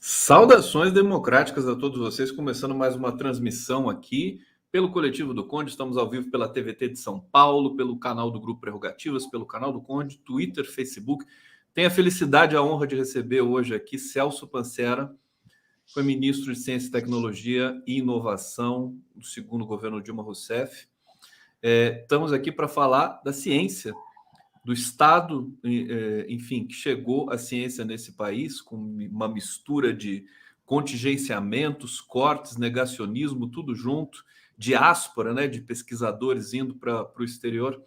Saudações democráticas a todos vocês, começando mais uma transmissão aqui pelo Coletivo do Conde. Estamos ao vivo pela TVT de São Paulo, pelo canal do Grupo Prerrogativas, pelo canal do Conde, Twitter, Facebook. Tenho a felicidade e a honra de receber hoje aqui Celso Pancera, foi ministro de Ciência, Tecnologia e Inovação do segundo governo Dilma Rousseff. Estamos aqui para falar da ciência, do Estado, enfim, que chegou a ciência nesse país com uma mistura de contingenciamentos, cortes, negacionismo, tudo junto, diáspora, né, de pesquisadores indo para o exterior.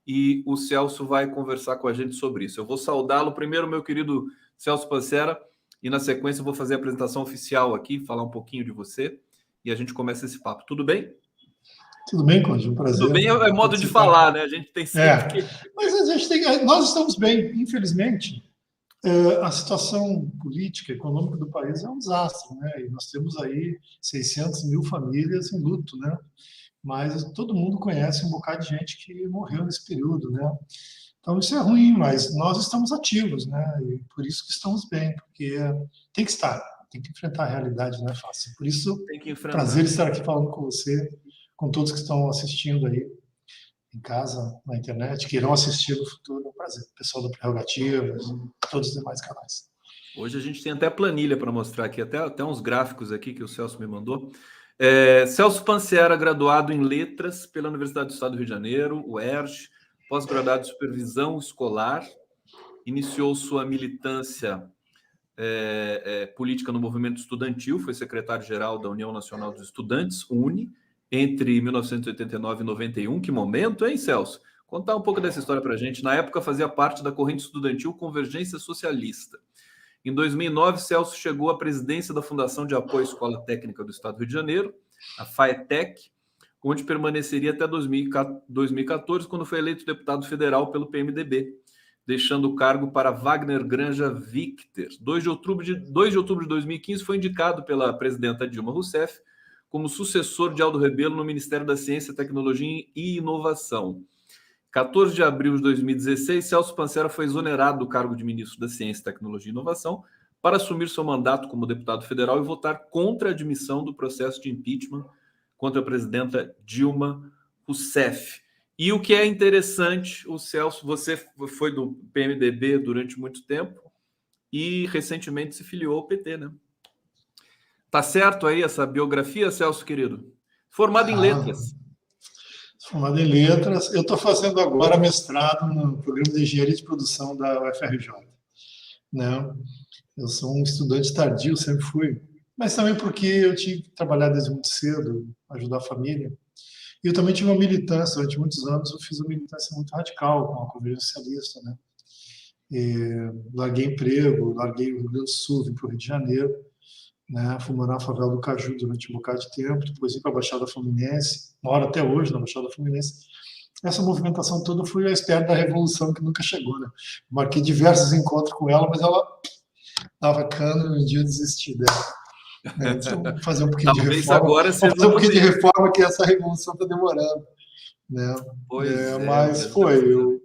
E o Celso vai conversar com a gente sobre isso. Eu vou saudá-lo primeiro, meu querido Celso Pancera, e na sequência eu vou fazer a apresentação oficial aqui, falar um pouquinho de você, e a gente começa esse papo. Tudo bem? Tudo bem, Conde? Um prazer. Tudo bem é modo de falar, né? A gente tem sempre que... Mas a gente nós estamos bem. Infelizmente, a situação política, econômica do país é um desastre, né? E nós temos aí 600 mil famílias em luto, né? Mas todo mundo conhece um bocado de gente que morreu nesse período, né? Então isso é ruim, mas nós estamos ativos, né? E por isso que estamos bem, porque tem que estar, tem que enfrentar a realidade, não é fácil. Por isso, prazer estar aqui falando com você, com todos que estão assistindo aí em casa, na internet, que irão assistir no futuro. É um prazer. Pessoal do Prerrogativas, todos os demais canais. Hoje a gente tem até planilha para mostrar aqui, até uns gráficos aqui que o Celso me mandou. Celso Pancera, graduado em Letras pela Universidade do Estado do Rio de Janeiro, UERJ, pós-graduado em Supervisão Escolar, iniciou sua militância política no movimento estudantil, foi secretário-geral da União Nacional dos Estudantes, UNE, entre 1989 e 91. Que momento, hein, Celso? Contar um pouco dessa história para a gente. Na época, fazia parte da corrente estudantil Convergência Socialista. Em 2009, Celso chegou à presidência da Fundação de Apoio à Escola Técnica do Estado do Rio de Janeiro, a FAETEC, onde permaneceria até 2014, quando foi eleito deputado federal pelo PMDB, deixando o cargo para Wagner Granja Victor. 2 de outubro de 2015, foi indicado pela presidenta Dilma Rousseff como sucessor de Aldo Rebelo no Ministério da Ciência, Tecnologia e Inovação. 14 de abril de 2016, Celso Pancera foi exonerado do cargo de ministro da Ciência, Tecnologia e Inovação para assumir seu mandato como deputado federal e votar contra a admissão do processo de impeachment contra a presidenta Dilma Rousseff. E o que é interessante, o Celso, você foi do PMDB durante muito tempo e recentemente se filiou ao PT, né? Tá certo aí essa biografia, Celso, querido? Formado em letras. Formado em letras. Eu estou fazendo agora mestrado no programa de engenharia de produção da UFRJ. Né? Eu sou um estudante tardio, sempre fui, mas também porque eu tive que trabalhar desde muito cedo, ajudar a família. E eu também tive uma militância, durante muitos anos eu fiz uma militância muito radical com a Convergência Socialista. Né? Larguei emprego, larguei o Rio Grande do Sul, vim para o Rio de Janeiro. Né, fui morar na favela do Caju durante um bocado de tempo, depois vim para a Baixada Fluminense, moro até hoje na Baixada Fluminense. Essa movimentação toda foi à espera da revolução que nunca chegou. Né? Marquei diversos encontros com ela, mas ela dava cano e um dia eu desisti dela. Vamos fazer um pouquinho de reforma. Vamos fazer um pouquinho de reforma, que essa revolução está demorando. Né? Mas eu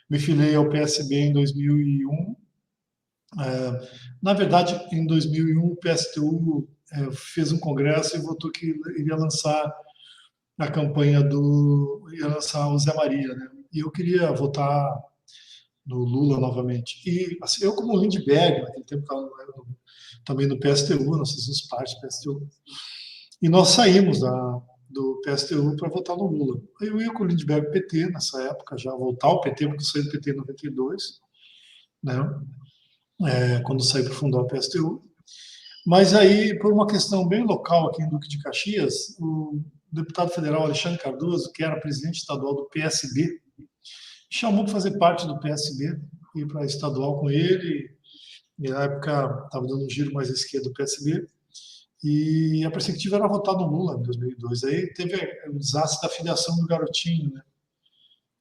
me filiei ao PSB em 2001. Na verdade, em 2001, o PSTU fez um congresso e votou que iria lançar a campanha ia lançar o Zé Maria, né? E eu queria votar no Lula novamente. E assim, eu, como Lindbergh, naquele tempo estava também no PSTU, nós fizemos parte do PSTU, e nós saímos do PSTU para votar no Lula. Eu ia com o Lindbergh PT, nessa época, já voltar ao PT, porque eu saí do PT em 92, né? Quando saí para fundar o PSTU. Mas aí, por uma questão bem local aqui em Duque de Caxias, o deputado federal Alexandre Cardoso, que era presidente estadual do PSB, chamou para fazer parte do PSB, ir para estadual com ele, e na época estava dando um giro mais à esquerda do PSB, E a perspectiva era votar no Lula em 2002. Aí teve o desastre da filiação do Garotinho,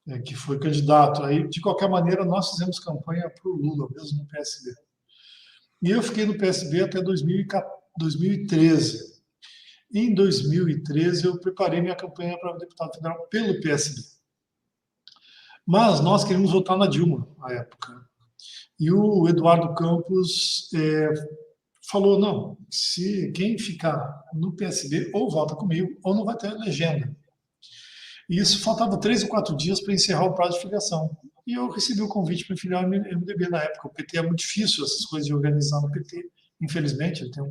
né, que foi candidato. Aí, de qualquer maneira, nós fizemos campanha para o Lula, mesmo no PSB. E eu fiquei no PSB até 2013. Em 2013, eu preparei minha campanha para deputado federal pelo PSB. Mas nós queríamos votar na Dilma, na época. E o Eduardo Campos falou, não, se quem ficar no PSB ou vota comigo ou não vai ter legenda. E isso faltava 3 ou 4 dias para encerrar o prazo de filiação. E eu recebi o convite para filiar o MDB na época. O PT é muito difícil, essas coisas de organizar no PT. Infelizmente, ele tem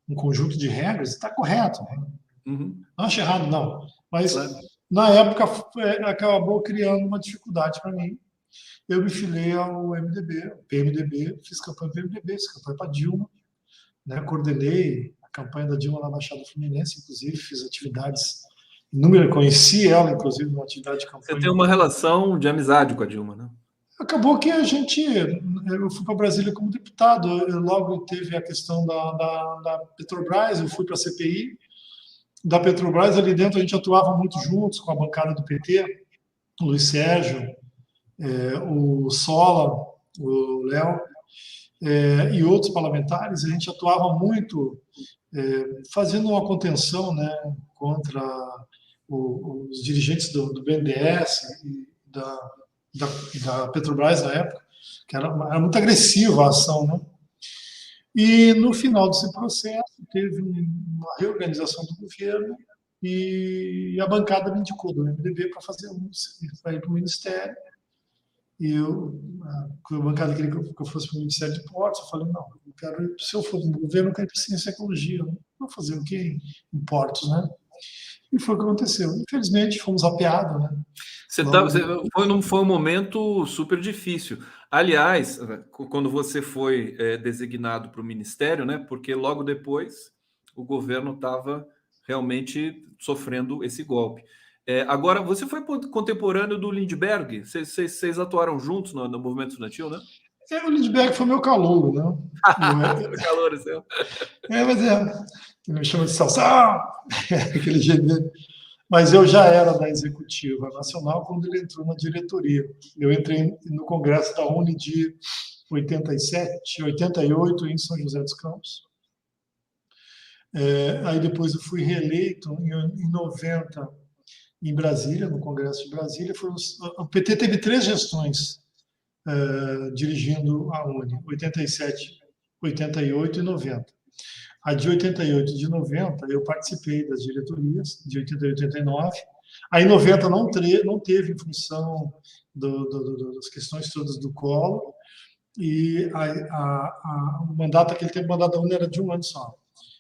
um conjunto de regras, está correto. Né? Uhum. Não acho errado, não. Mas, claro, na época, acabou criando uma dificuldade para mim. Eu me filiei ao MDB, PMDB, fiz campanha para o MDB, fiz campanha para Dilma, né? Coordenei a campanha da Dilma na Baixada Fluminense, inclusive, fiz atividades inúmeras, conheci ela, inclusive, numa atividade de campanha. Você tem uma relação de amizade com a Dilma, né? Acabou que eu fui para Brasília como deputado, logo teve a questão da Petrobras, eu fui para a CPI da Petrobras, ali dentro a gente atuava muito juntos com a bancada do PT, o Luiz Sérgio, o Sola, o Léo, e outros parlamentares, a gente atuava muito fazendo uma contenção, né, contra os dirigentes do BNDES e da Petrobras na época, que era muito agressiva a ação, né? E no final desse processo teve uma reorganização do governo e a bancada me indicou do MDB para ir para o Ministério. E a bancada queria que eu fosse para o Ministério de Portos. Eu falei, não, se eu for no governo, eu quero ir para Ciência e Ecologia. Vou fazer o quê em Portos, né? E foi o que aconteceu. Infelizmente, fomos apeados, né? Foi um momento super difícil. Aliás, quando você foi designado para o Ministério, né? Porque logo depois o governo estava realmente sofrendo esse golpe. Agora, você foi contemporâneo do Lindbergh? Vocês atuaram juntos no movimento estudantil, né? O Lindbergh foi meu calouro, né? Calor, seu. Mas ele me chama de Salsão, aquele jeito dele. Mas eu já era da Executiva Nacional quando ele entrou na diretoria. Eu entrei no Congresso da UNE de 87, 88, em São José dos Campos. Aí depois eu fui reeleito em 90 em Brasília, no Congresso de Brasília. O PT teve 3 gestões dirigindo a UNE, 87, 88 e 90. A de 88 e de 90, eu participei das diretorias, de 88 e 89. Aí, em 90, não teve, em função das questões todas do Collor, e o mandato, aquele tempo, o mandato da UNE era de 1 ano só.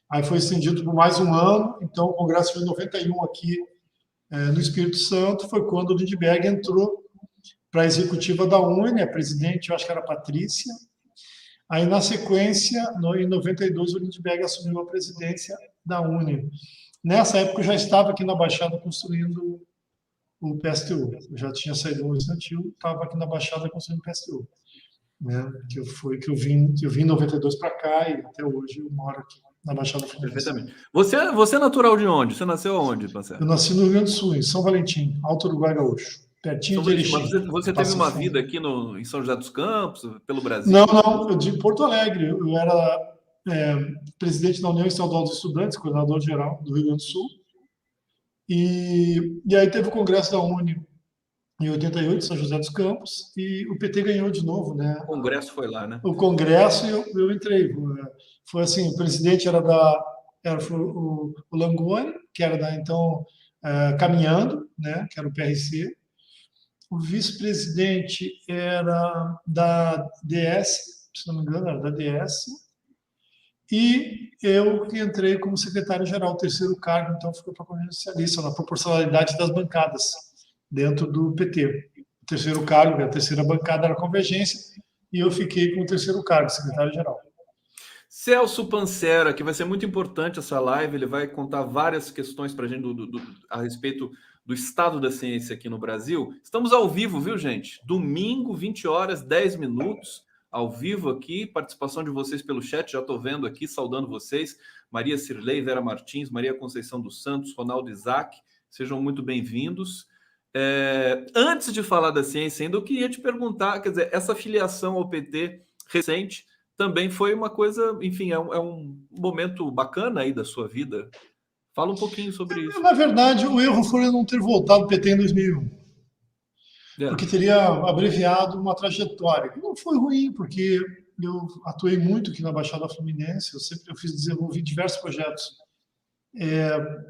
Aí foi estendido por mais 1 ano, então o Congresso foi em 91 aqui no Espírito Santo, foi quando o Lindbergh entrou para a executiva da UNE, a presidente, eu acho que era a Patrícia. Aí, na sequência, em 92, o Lindbergh assumiu a presidência da UNE. Nessa época, eu já estava aqui na Baixada construindo o PSTU. Eu já tinha saído do Estudantil, estava aqui na Baixada construindo o PSTU. Né? Que eu vim em 92 para cá e até hoje eu moro aqui na Baixada Fluminense. Perfeitamente. Você é natural de onde? Você nasceu onde, Marcelo? Eu nasci no Rio Grande do Sul, em São Valentim, Alto Uruguai Gaúcho. Pertinho de Erechim. Você teve uma vida aqui em São José dos Campos, pelo Brasil? Não, eu de Porto Alegre. Eu era presidente da União Estadual dos Estudantes, coordenador-geral do Rio Grande do Sul. E aí teve o Congresso da UNE em 88, em São José dos Campos, e o PT ganhou de novo, né? O Congresso foi lá, né? O Congresso, eu entrei. Foi assim, o presidente era o Langoni, que era da, então, Caminhando, né? Que era o PRC. O vice-presidente era da DS, se não me engano, era da DS. E eu que entrei como secretário-geral, o terceiro cargo, então ficou para a Convenção Socialista, na proporcionalidade das bancadas dentro do PT. O terceiro cargo, a terceira bancada era a Convergência, e eu fiquei com o terceiro cargo, secretário-geral. Celso Pancera, que vai ser muito importante essa live, ele vai contar várias questões para a gente a respeito do estado da ciência aqui no Brasil. Estamos ao vivo, viu, gente? Domingo, 20 horas, 10 minutos, ao vivo aqui, participação de vocês pelo chat, já estou vendo aqui, saudando vocês, Maria Cirlei, Vera Martins, Maria Conceição dos Santos, Ronaldo Isaac, sejam muito bem-vindos. Antes de falar da ciência ainda, eu queria te perguntar, quer dizer, essa filiação ao PT recente também foi uma coisa, enfim, é um momento bacana aí da sua vida. Fala um pouquinho sobre isso. Na verdade, o erro foi eu não ter voltado ao PT em 2001. Porque teria abreviado uma trajetória. Não foi ruim, porque eu atuei muito aqui na Baixada Fluminense, eu desenvolvi diversos projetos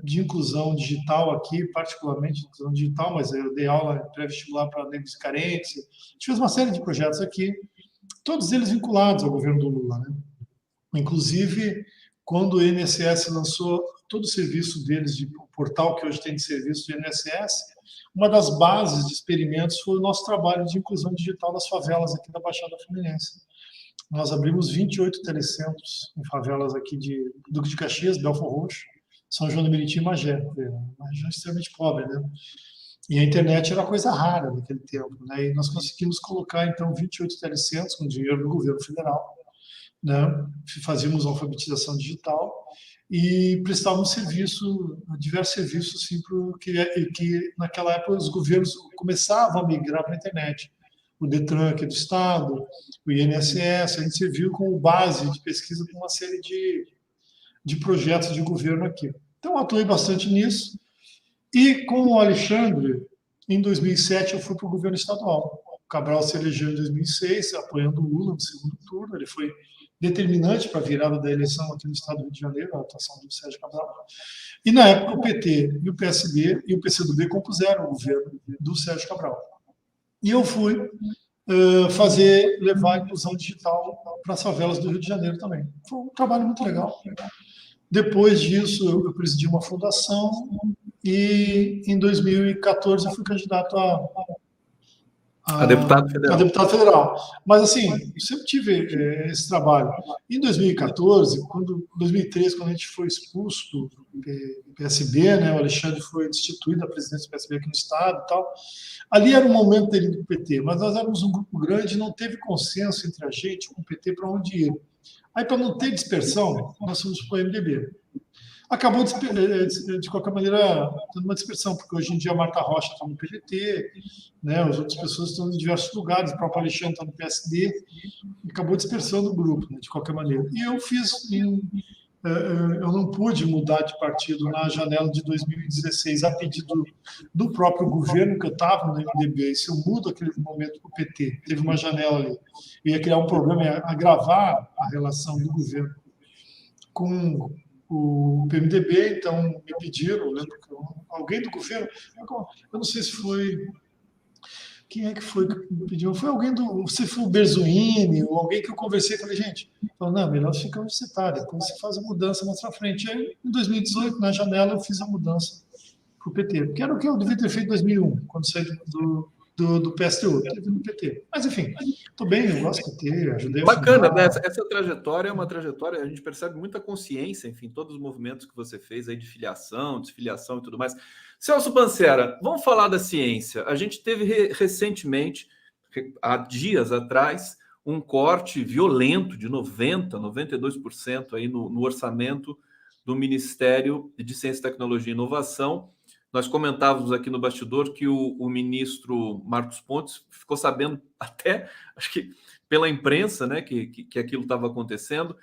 de inclusão digital aqui, particularmente inclusão digital, mas eu dei aula pré-vestibular para negros e carentes. A gente fez uma série de projetos aqui, todos eles vinculados ao governo do Lula, né? Inclusive, quando o INSS lançou todo o serviço deles, o portal que hoje tem de serviço do INSS, uma das bases de experimentos foi o nosso trabalho de inclusão digital das favelas aqui da Baixada Fluminense. Nós abrimos 28 telecentros em favelas aqui de Duque de Caxias, Belford Roxo, São João do Meriti e Magé, uma região extremamente pobre, né? E a internet era coisa rara naquele tempo, né? E nós conseguimos colocar, então, 28 telecentros com dinheiro do governo federal, né? Fazíamos alfabetização digital e prestávamos diversos serviços, assim, que naquela época os governos começavam a migrar para a internet. O Detran aqui do Estado, o INSS, a gente serviu como base de pesquisa para uma série de projetos de governo aqui. Então, atuei bastante nisso. E com o Alexandre, em 2007, eu fui para o governo estadual. O Cabral se elegeu em 2006, apoiando o Lula no segundo turno. Ele foi determinante para a virada da eleição aqui no estado do Rio de Janeiro, a atuação do Sérgio Cabral. E, na época, o PT e o PSD e o PCdoB compuseram o governo do Sérgio Cabral. E eu fui levar a inclusão digital para as favelas do Rio de Janeiro também. Foi um trabalho muito legal. Depois disso, eu presidi uma fundação e, em 2014, eu fui candidato a deputado federal. Mas, assim, eu sempre tive esse trabalho. Em 2014, 2013, quando a gente foi expulso do PSB, né, o Alexandre foi destituído da presidência do PSB aqui no Estado e tal, ali era um momento dele do PT, mas nós éramos um grupo grande e não teve consenso entre a gente com o PT para onde ir. Aí, para não ter dispersão, nós fomos para o MDB. Acabou, de qualquer maneira, tendo uma dispersão, porque hoje em dia a Marta Rocha está no PDT, né, as outras pessoas estão em diversos lugares, o próprio Alexandre está no PSD, acabou dispersando o grupo, né, de qualquer maneira. E eu não pude mudar de partido na janela de 2016, a pedido do próprio governo que eu estava no MDB. E se eu mudo aquele momento para o PT, teve uma janela ali, eu ia criar um problema, ia agravar a relação do governo com o PMDB, então me pediram, lembro que alguém do governo, eu não sei se foi, quem é que foi que me pediu? Foi alguém se foi o Berzuini, ou alguém que eu conversei, falei, gente, não, melhor ficar onde você está, depois você faz a mudança mais para frente. Aí, em 2018, na janela, eu fiz a mudança para o PT, que era o que eu devia ter feito em 2001, quando saí do PSTU, teve no PT. Mas, enfim, estou bem, eu gosto do PT, ajudei a Bacana, né? Essa trajetória é uma trajetória, a gente percebe muita consciência, enfim, todos os movimentos que você fez aí de filiação, desfiliação e tudo mais. Celso Pancera, vamos falar da ciência. A gente teve recentemente, há dias atrás, um corte violento de 92% aí no orçamento do Ministério de Ciência, Tecnologia e Inovação. Nós comentávamos aqui no bastidor que o ministro Marcos Pontes ficou sabendo até, acho que pela imprensa, né, que aquilo estava acontecendo.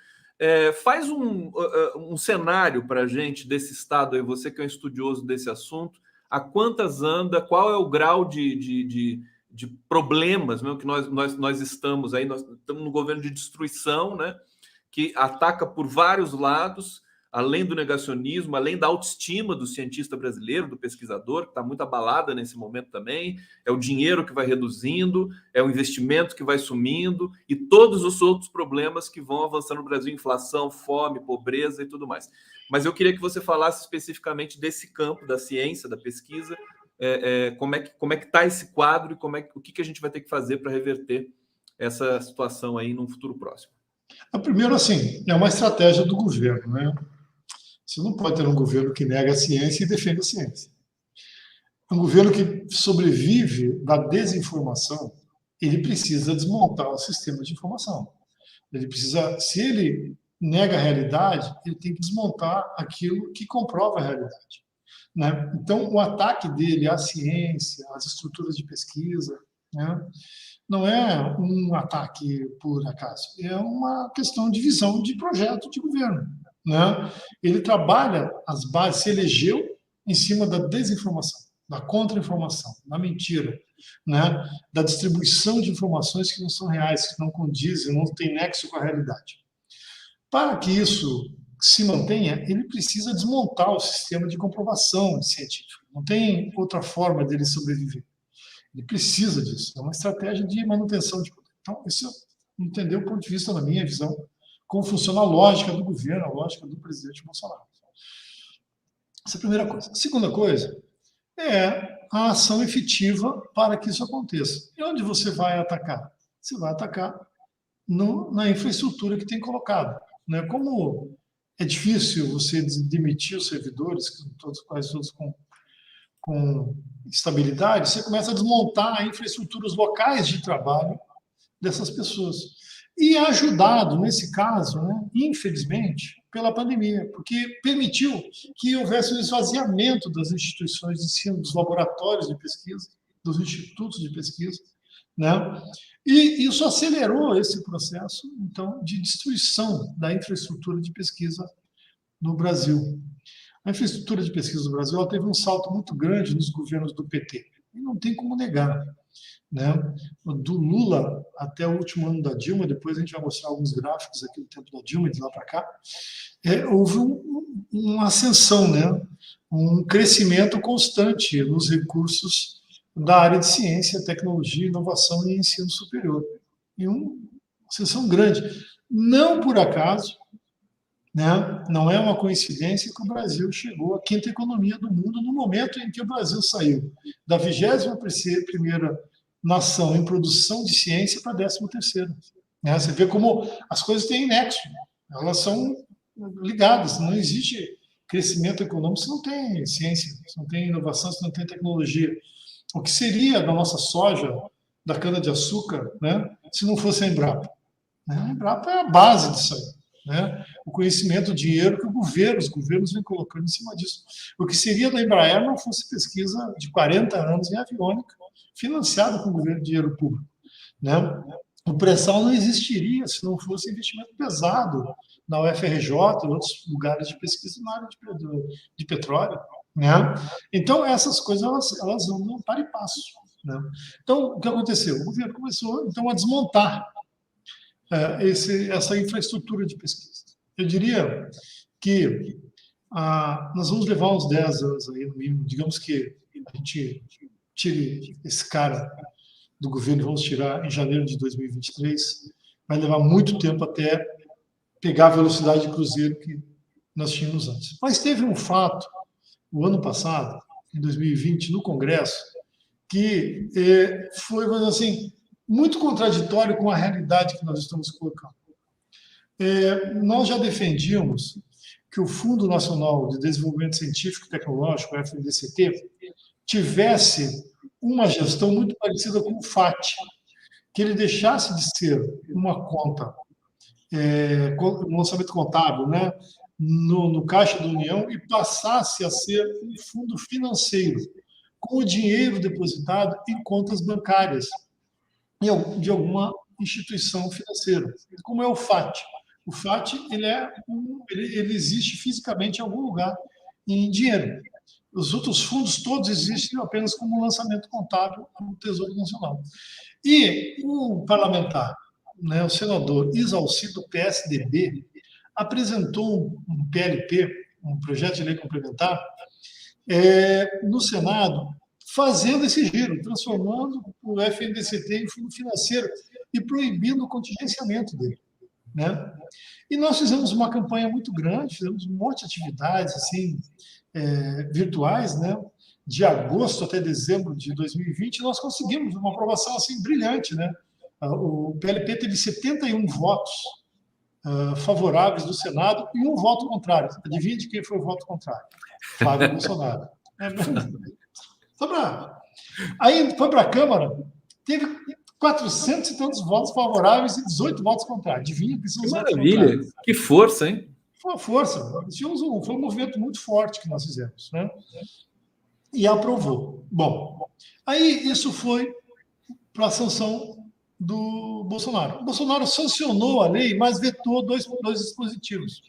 Faz um cenário para a gente desse estado, aí, você que é um estudioso desse assunto, a quantas anda, qual é o grau de problemas mesmo que nós estamos aí, nós estamos no governo de destruição, né, que ataca por vários lados, além do negacionismo, além da autoestima do cientista brasileiro, do pesquisador, que está muito abalada nesse momento também, é o dinheiro que vai reduzindo, é o investimento que vai sumindo, e todos os outros problemas que vão avançando no Brasil, inflação, fome, pobreza e tudo mais. Mas eu queria que você falasse especificamente desse campo da ciência, da pesquisa, como é que está esse quadro e o que a gente vai ter que fazer para reverter essa situação aí num futuro próximo. Primeiro, assim, é uma estratégia do governo, né? Você não pode ter um governo que nega a ciência e defende a ciência. Um governo que sobrevive da desinformação ele precisa desmontar o sistema de informação. Ele precisa, se ele nega a realidade, ele tem que desmontar aquilo que comprova a realidade, né? Então, o ataque dele à ciência, às estruturas de pesquisa, né, não é um ataque por acaso, é uma questão de visão de projeto de governo, né? Ele trabalha as bases, se elegeu em cima da desinformação, da contra-informação, da mentira, né? Da distribuição de informações que não são reais, que não condizem, não têm nexo com a realidade. Para que isso se mantenha, ele precisa desmontar o sistema de comprovação científica. Não tem outra forma dele sobreviver. Ele precisa disso. É uma estratégia de manutenção de poder. Então, isso entender o ponto de vista, na minha visão, como funciona a lógica do governo, a lógica do presidente Bolsonaro. Essa é a primeira coisa. A segunda coisa é a ação efetiva para que isso aconteça. E onde você vai atacar? Você vai atacar na infraestrutura que tem colocado, né? Como é difícil você demitir os servidores, quase todos com estabilidade, você começa a desmontar infraestruturas locais de trabalho dessas pessoas. E é ajudado, nesse caso, né, infelizmente, pela pandemia, porque permitiu que houvesse um esvaziamento das instituições de ensino, dos laboratórios de pesquisa, dos institutos de pesquisa, né? E isso acelerou esse processo, então, de destruição da infraestrutura de pesquisa no Brasil. A infraestrutura de pesquisa do Brasil ela teve um salto muito grande nos governos do PT, e não tem como negar, né? Do Lula até o último ano da Dilma, depois a gente vai mostrar alguns gráficos aqui do tempo da Dilma e de lá para cá, houve uma ascensão, né? Um crescimento constante nos recursos da área de ciência, tecnologia, inovação e ensino superior. E uma ascensão grande. Não por acaso, né? Não é uma coincidência que o Brasil chegou à quinta economia do mundo no momento em que o Brasil saiu da 21ª nação em produção de ciência para a 13ª. Né? Você vê como as coisas têm nexo, elas são ligadas. Não existe crescimento econômico se não tem ciência, se não tem inovação, se não tem tecnologia. O que seria da nossa soja, da cana-de-açúcar, né, se não fosse a Embrapa? A Embrapa é a base disso aí, né? O conhecimento, o dinheiro que os governos vêm colocando em cima disso. O que seria da Embraer não fosse pesquisa de 40 anos em aviônica, financiada com o governo de dinheiro público, né? O pré-sal não existiria se não fosse investimento pesado na UFRJ e outros lugares de pesquisa na área de petróleo, né? Então, essas coisas elas andam para e passo, né? Então, o que aconteceu? O governo começou, então, a desmontar essa infraestrutura de pesquisa. Eu diria que nós vamos levar uns 10 anos aí, no mínimo. Digamos que a gente tire esse cara do governo, vamos tirar em janeiro de 2023, vai levar muito tempo até pegar a velocidade de cruzeiro que nós tínhamos antes. Mas teve um fato, o ano passado, em 2020, no Congresso, que foi, vamos dizer assim, muito contraditório com a realidade que nós estamos colocando. Nós já defendíamos que o Fundo Nacional de Desenvolvimento Científico e Tecnológico, o FNDCT, tivesse uma gestão muito parecida com o FAT, que ele deixasse de ser uma conta, um lançamento contábil, né, no Caixa da União, e passasse a ser um fundo financeiro, com o dinheiro depositado em contas bancárias de alguma instituição financeira, como é o FAT. O FAT ele existe fisicamente em algum lugar em dinheiro. Os outros fundos todos existem apenas como lançamento contábil no Tesouro Nacional. E o parlamentar, né, o senador Isalci, do PSDB, apresentou um PLP, um projeto de lei complementar, no Senado, fazendo esse giro, transformando o FNDCT em fundo financeiro e proibindo o contingenciamento dele, né? E nós fizemos uma campanha muito grande, fizemos um monte de atividades assim, virtuais, né? De agosto até dezembro de 2020, nós conseguimos uma aprovação assim brilhante, né? O PLP teve 71 votos favoráveis do Senado e um voto contrário. Adivinha de quem foi o voto contrário? Flávio Bolsonaro. Aí foi para a Câmara, teve 400 e tantos votos favoráveis e 18 votos contrários. Adivinha que são os votos maravilha! Que força, hein? Foi uma força. Foi um movimento muito forte que nós fizemos, né? E aprovou. Bom, aí isso foi para a sanção do Bolsonaro. O Bolsonaro sancionou a lei, mas vetou dois dispositivos.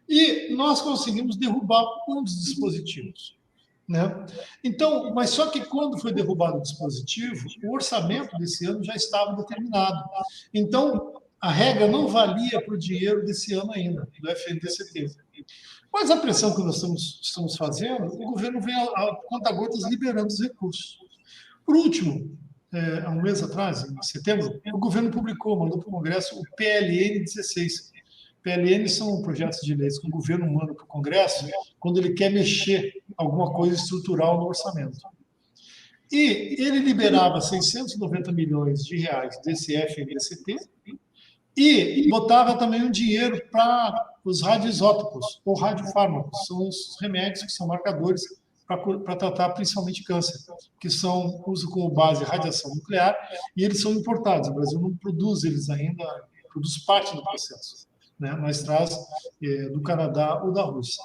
E nós conseguimos derrubar um dos dispositivos, né? Então, mas só que quando foi derrubado o dispositivo, o orçamento desse ano já estava determinado. Então, a regra não valia para o dinheiro desse ano ainda, do FNDCT. Mas a pressão que nós estamos fazendo, o governo vem a conta-gotas liberando os recursos. Por último, há um mês atrás, em setembro, o governo mandou para o Congresso o PLN 16. PLN são projetos de leis que o governo manda para o Congresso quando ele quer mexer alguma coisa estrutural no orçamento. E ele liberava 690 milhões de reais desse FNDCT e botava também um dinheiro para os radioisótopos, ou radiofármacos, são os remédios que são marcadores para tratar principalmente câncer, que são uso como base radiação nuclear, e eles são importados. O Brasil não produz eles ainda, produz parte do processo, né? Mas traz do Canadá ou da Rússia.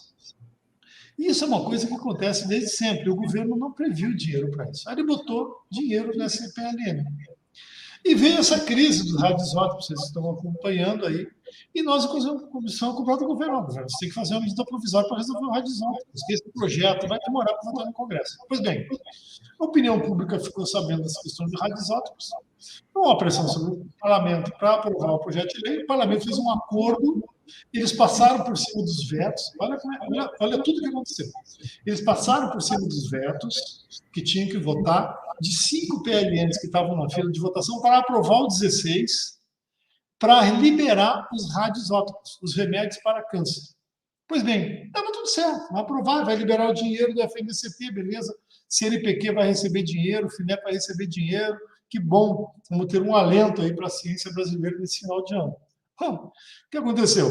E isso é uma coisa que acontece desde sempre. O governo não previu dinheiro para isso. Aí ele botou dinheiro nessa PLN. E veio essa crise dos radioisótopos, vocês estão acompanhando aí, e nós, inclusive, a comissão cobrou do governo. Você tem que fazer uma medida provisória para resolver o radioisótopos, porque esse projeto vai demorar para votar no Congresso. Pois bem, a opinião pública ficou sabendo das questões de radioisótopos, houve uma pressão sobre o parlamento para aprovar o projeto de lei, o parlamento fez um acordo, eles passaram por cima dos vetos, olha tudo o que aconteceu. Eles passaram por cima dos vetos que tinham que votar, de 5 PLNs que estavam na fila de votação, para aprovar o 16, para liberar os radioisótopos, os remédios para câncer. Pois bem, estava tudo certo, vai aprovar, vai liberar o dinheiro do FNDCT, beleza, CNPq vai receber dinheiro, o FINEP vai receber dinheiro, que bom, vamos ter um alento aí para a ciência brasileira nesse final de ano. O que aconteceu?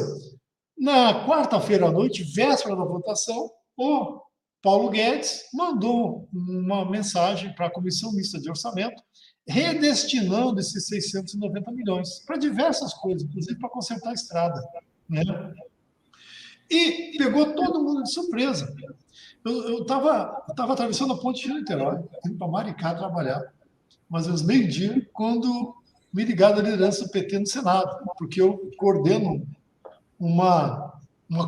Na quarta-feira à noite, véspera da votação, o Paulo Guedes mandou uma mensagem para a Comissão Mista de Orçamento, redestinando esses 690 milhões para diversas coisas, inclusive para consertar a estrada, né? E pegou todo mundo de surpresa. Eu estava atravessando a ponte de Niterói, indo para Maricá trabalhar, mas às meio-dia, quando me ligaram da liderança do PT no Senado, porque eu coordeno uma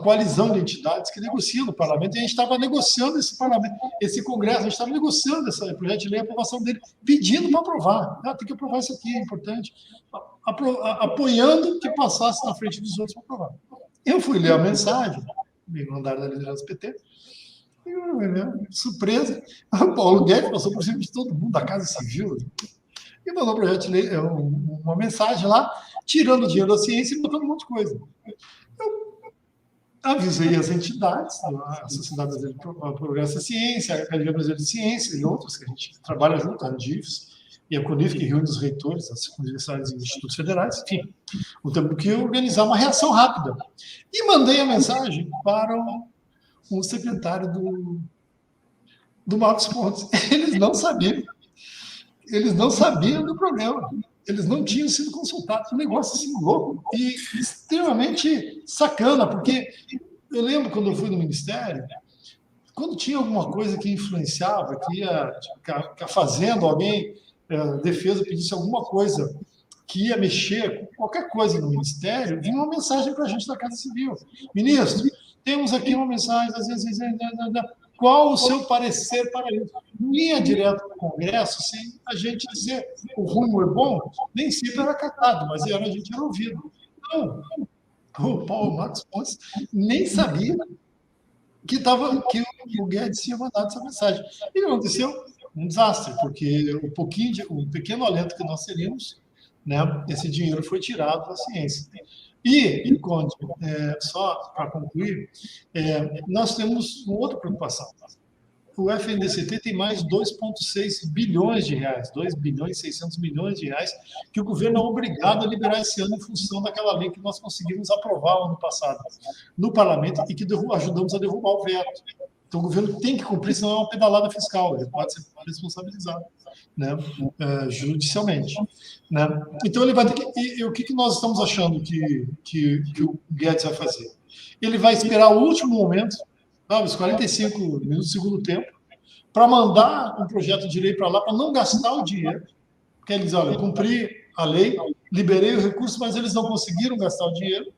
coalizão de entidades que negociam no parlamento, e a gente estava negociando esse Congresso, a gente estava negociando esse projeto de lei, a aprovação dele, pedindo para aprovar. Tem que aprovar isso aqui, é importante. Apoiando que passasse na frente dos outros para aprovar. Eu fui ler a mensagem, me mandaram da liderança do PT, e, surpresa, o Paulo Guedes passou por cima de todo mundo, da Casa Civil, e mandou um projeto de lei, uma mensagem lá, tirando o dinheiro da ciência e botando um monte de coisa. Eu avisei as entidades, a Sociedade Brasileira de Progresso da Ciência, a Academia Brasileira de Ciência e outras, que a gente trabalha junto, a Andifes e a CONIF, que reúne os reitores das universidades e institutos federais, enfim, o tempo que organizar uma reação rápida. E mandei a mensagem para o secretário do Marcos Pontes. Eles não sabiam do problema. Eles não tinham sido consultados. Um negócio assim louco e extremamente sacana, porque eu lembro quando eu fui no Ministério, quando tinha alguma coisa que influenciava, que a Fazenda, alguém, a Defesa pedisse alguma coisa que ia mexer com qualquer coisa no Ministério, vinha uma mensagem para a gente da Casa Civil. Ministro, temos aqui uma mensagem, às vezes, qual o seu parecer para isso? Não ia direto para o Congresso sem a gente dizer o rumo é bom, nem sempre era acatado, mas a gente era ouvido. Então, o Paulo Marcos Pontes nem sabia que o Guedes tinha mandado essa mensagem. E o que aconteceu? Um desastre, porque o pequeno alento que nós teríamos, né, esse dinheiro foi tirado da ciência. E Conde, só para concluir, nós temos uma outra preocupação. O FNDCT tem mais 2,6 bilhões de reais, 2 bilhões e 600 milhões de reais, que o governo é obrigado a liberar esse ano em função daquela lei que nós conseguimos aprovar ano passado no parlamento e que ajudamos a derrubar o veto. Então, o governo tem que cumprir, senão é uma pedalada fiscal, ele pode ser responsabilizado, né, judicialmente. Né? Então, ele vai ter que... E o que nós estamos achando que o Guedes vai fazer? Ele vai esperar o último momento, sabe, os 45 minutos do segundo tempo, para mandar um projeto de lei para lá, para não gastar o dinheiro, porque ele diz, olha, eu cumpri a lei, liberei o recurso, mas eles não conseguiram gastar o dinheiro,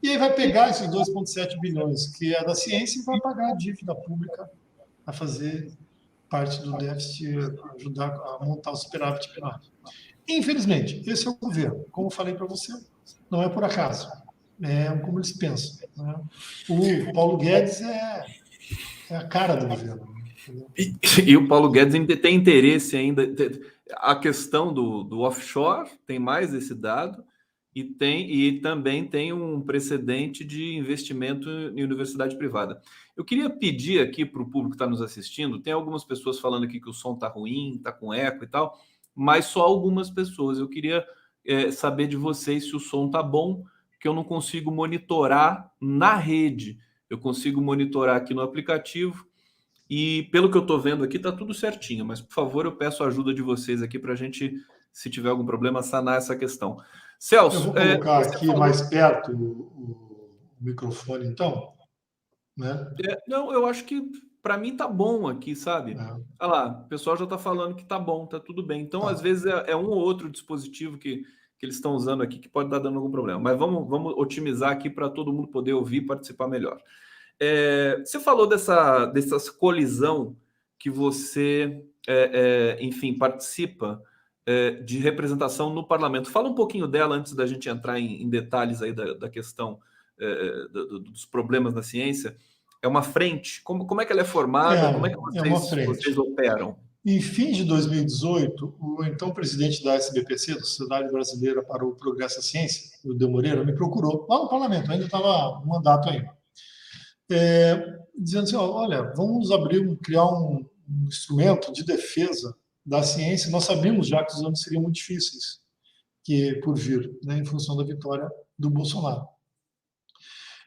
e aí vai pegar esses 2,7 bilhões, que é da ciência, e vai pagar a dívida pública a fazer parte do déficit, ajudar a montar o superávit primário. Infelizmente, esse é o governo. Como eu falei para você, não é por acaso. É como eles pensam. Né? O Paulo Guedes é a cara do governo. E o Paulo Guedes ainda tem interesse ainda. A questão do offshore, tem mais esse dado, e também tem um precedente de investimento em universidade privada. Eu queria pedir aqui para o público que está nos assistindo, tem algumas pessoas falando aqui que o som está ruim, está com eco e tal, mas só algumas pessoas. Eu queria saber de vocês se o som está bom, que eu não consigo monitorar na rede. Eu consigo monitorar aqui no aplicativo, e pelo que eu estou vendo aqui, está tudo certinho, mas por favor, eu peço a ajuda de vocês aqui para a gente, se tiver algum problema, sanar essa questão. Celso, eu vou colocar aqui mais perto o microfone, então. Né? Não, eu acho que para mim tá bom aqui, sabe? Olha lá, o pessoal já está falando que tá bom, tá tudo bem. Então, às vezes, é um ou outro dispositivo que eles estão usando aqui que pode estar dando algum problema. Mas vamos otimizar aqui para todo mundo poder ouvir e participar melhor. Você falou dessa colisão que você, enfim, participa de representação no parlamento. Fala um pouquinho dela antes da gente entrar em detalhes aí da questão dos problemas na ciência. É uma frente? Como é que ela é formada? Como é que vocês operam? Em fim de 2018, o então presidente da SBPC, da Sociedade Brasileira para o Progresso da Ciência, o Del Moreira, me procurou lá no parlamento, ainda estava no mandato ainda. Dizendo assim, olha, vamos criar um instrumento de defesa da ciência. Nós sabíamos já que os anos seriam muito difíceis por vir, né, em função da vitória do Bolsonaro.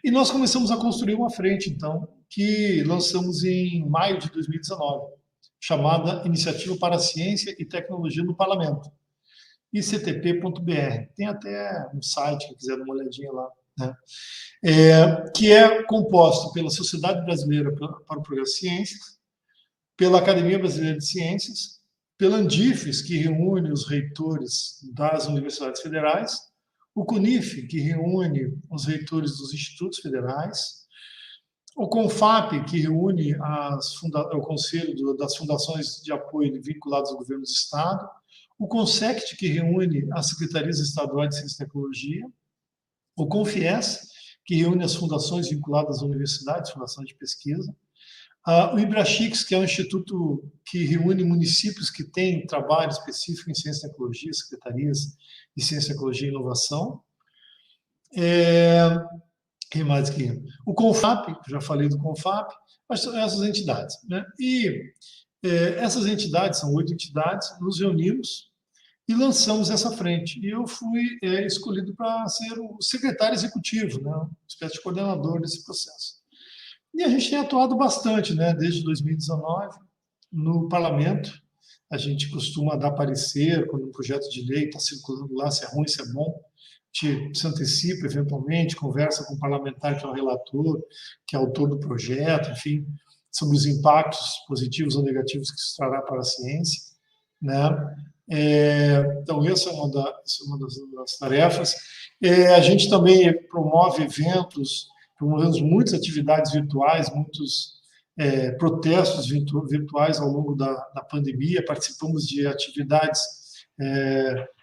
E nós começamos a construir uma frente, então, que lançamos em maio de 2019, chamada Iniciativa para a Ciência e Tecnologia no Parlamento, ictp.br. Tem até um site, quem quiser dar uma olhadinha lá, né? Que é composto pela Sociedade Brasileira para o Progresso de Ciências, pela Academia Brasileira de Ciências, pela Andifes, que reúne os reitores das universidades federais, o CUNIF, que reúne os reitores dos institutos federais, o CONFAP, que reúne o Conselho das Fundações de Apoio vinculadas ao Governo do Estado, o CONSECT, que reúne as Secretarias Estaduais de Ciência e Tecnologia, o CONFIES, que reúne as fundações vinculadas às universidades, fundações de pesquisa, o IBRAXIX, que é um instituto que reúne municípios que têm trabalho específico em ciência e tecnologia, secretarias de ciência, tecnologia e inovação. Quem mais aqui? O CONFAP, já falei do CONFAP, mas são essas entidades. Né? E essas entidades, são 8 entidades, nos reunimos e lançamos essa frente. E eu fui escolhido para ser o secretário executivo, né? Uma espécie de coordenador desse processo. E a gente tem atuado bastante, né? Desde 2019, no parlamento. A gente costuma dar parecer quando um projeto de lei está circulando lá, se é ruim, se é bom. A gente se antecipa, eventualmente, conversa com o parlamentar, que é o relator, que é autor do projeto, enfim, sobre os impactos positivos ou negativos que isso trará para a ciência, né? Então, essa é uma das tarefas. A gente também promove eventos, promovemos muitas atividades virtuais, muitos protestos virtuais ao longo da pandemia, participamos de atividades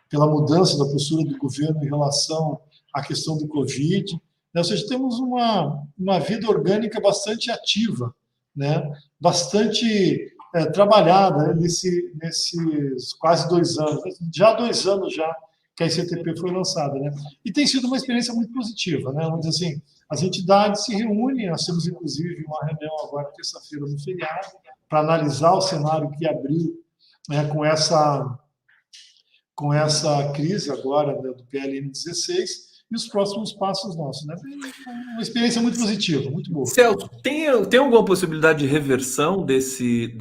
pela mudança da postura do governo em relação à questão do Covid. Ou seja, temos uma vida orgânica bastante ativa, né? Bastante trabalhada nesses quase 2 anos, já há 2 anos já que a ICTP foi lançada, né? E tem sido uma experiência muito positiva, né? Vamos dizer assim, as entidades se reúnem, nós temos inclusive uma reunião agora terça-feira no feriado para analisar o cenário que abriu, né, com essa crise agora, né, do PLN 16, e os próximos passos nossos. Né? Uma experiência muito positiva, muito boa. Celso, tem alguma possibilidade de reversão desse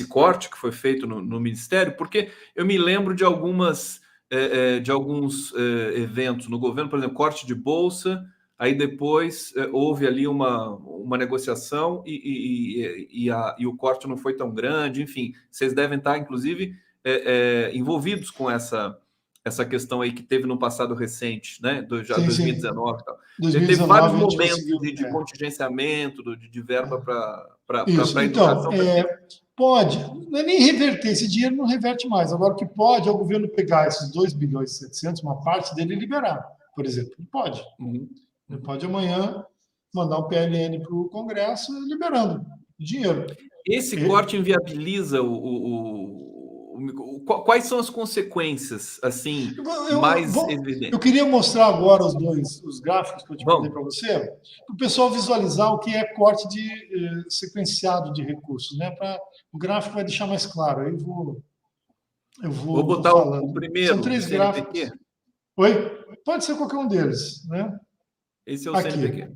corte que foi feito no Ministério? Porque eu me lembro de alguns eventos no governo, por exemplo, corte de bolsa, aí depois houve ali uma negociação e o corte não foi tão grande, enfim, vocês devem estar, inclusive, envolvidos com essa questão aí que teve no passado recente, né? Já Sim, 2019 e tal. 2019, teve vários momentos conseguiu, de contingenciamento, de verba para a Isso. educação. Então, pode, não é nem reverter, esse dinheiro não reverte mais. Agora, o que pode é o governo pegar esses 2 bilhões e 700, uma parte dele e liberar, por exemplo. Ele pode. Ele pode amanhã mandar um PLN para o Congresso liberando dinheiro. Esse corte inviabiliza quais são as consequências, assim, mais evidentes? Eu queria mostrar agora os gráficos que eu te mandei para você, para o pessoal visualizar o que é corte de sequenciado de recursos, né? O gráfico vai deixar mais claro. Aí eu vou botar falando. O primeiro. São 3 gráficos. Oi? Pode ser qualquer um deles, né? Esse é o CNPq.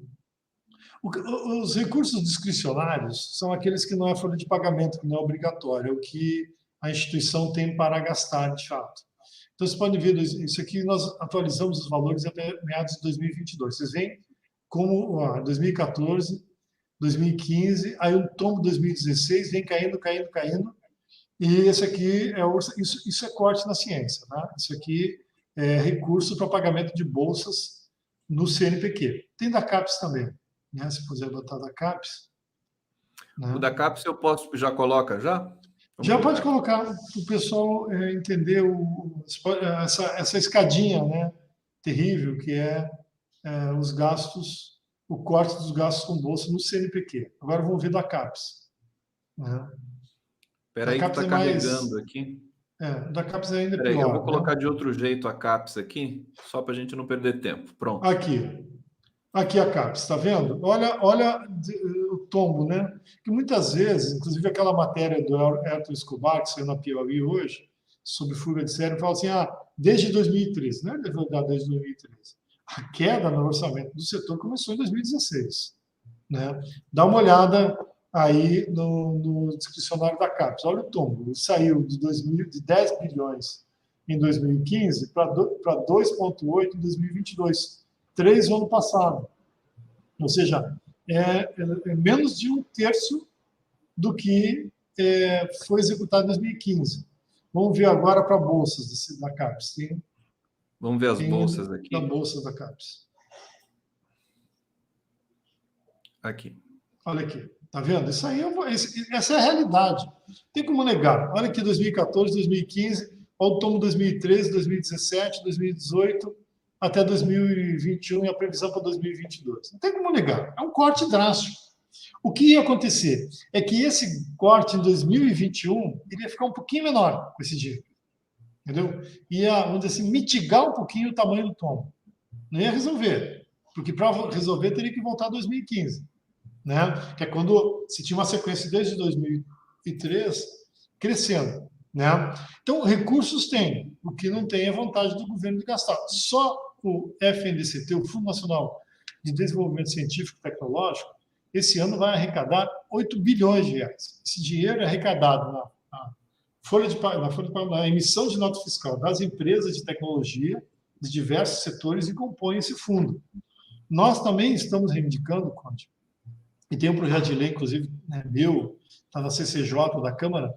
Os recursos discricionários são aqueles que não é folha de pagamento, que não é obrigatório, é o que a instituição tem para gastar de fato. Então, vocês podem ver, isso aqui nós atualizamos os valores até meados de 2022. Vocês veem como 2014, 2015, aí um tombo 2016, vem caindo, caindo, caindo, e esse aqui isso é corte na ciência. Né? Isso aqui é recurso para pagamento de bolsas no CNPq. Tem da CAPES também. Né? Se puder botar da CAPES. Né? O da CAPES eu posso, já coloca já? Já pode colocar para o pessoal entender essa escadinha, né, terrível que é os gastos, o corte dos gastos com bolsa no CNPq. Agora vamos ver da CAPES. Né? Espera aí que está carregando aqui. Da CAPES ainda é pior. Eu vou colocar de outro jeito a CAPES aqui, só para a gente não perder tempo. Pronto. Aqui a CAPES, está vendo? Olha o tombo, né? Que muitas vezes, inclusive aquela matéria do Ayrton Escobar, que saiu na Piauí hoje, sobre fuga de cérebro, fala assim, desde 2013, não é verdade, desde 2013. A queda no orçamento do setor começou em 2016. Né? Dá uma olhada aí no discricionário da CAPES. Olha o tombo. Ele saiu de 10 bilhões em 2015 para 2,8 em 2022. 3 no ano passado. Ou seja, é menos de 1/3 do que foi executado em 2015. Vamos ver agora para bolsas da CAPES. Vamos ver as bolsas aqui. Da bolsa da CAPES. Aqui. Olha aqui. Está vendo? Isso aí essa é a realidade. Tem como negar. Olha aqui 2014, 2015, olha o tomo 2013, 2017, 2018, até 2021 e a previsão para 2022. Não tem como negar. É um corte drástico. O que ia acontecer é que esse corte em 2021 iria ficar um pouquinho menor com esse dinheiro. Entendeu? Ia, vamos dizer assim, mitigar um pouquinho o tamanho do tombo. Não ia resolver. Porque para resolver teria que voltar a 2015. Né? Que é quando se tinha uma sequência desde 2003 crescendo. Né? Então, recursos tem. O que não tem é vontade do governo de gastar. Só o FNDCT, o Fundo Nacional de Desenvolvimento Científico e Tecnológico, esse ano vai arrecadar 8 bilhões de reais. Esse dinheiro é arrecadado na emissão de nota fiscal das empresas de tecnologia de diversos setores e compõem esse fundo. Nós também estamos reivindicando, Conde, e tem um projeto de lei, inclusive, meu, está na CCJ da Câmara,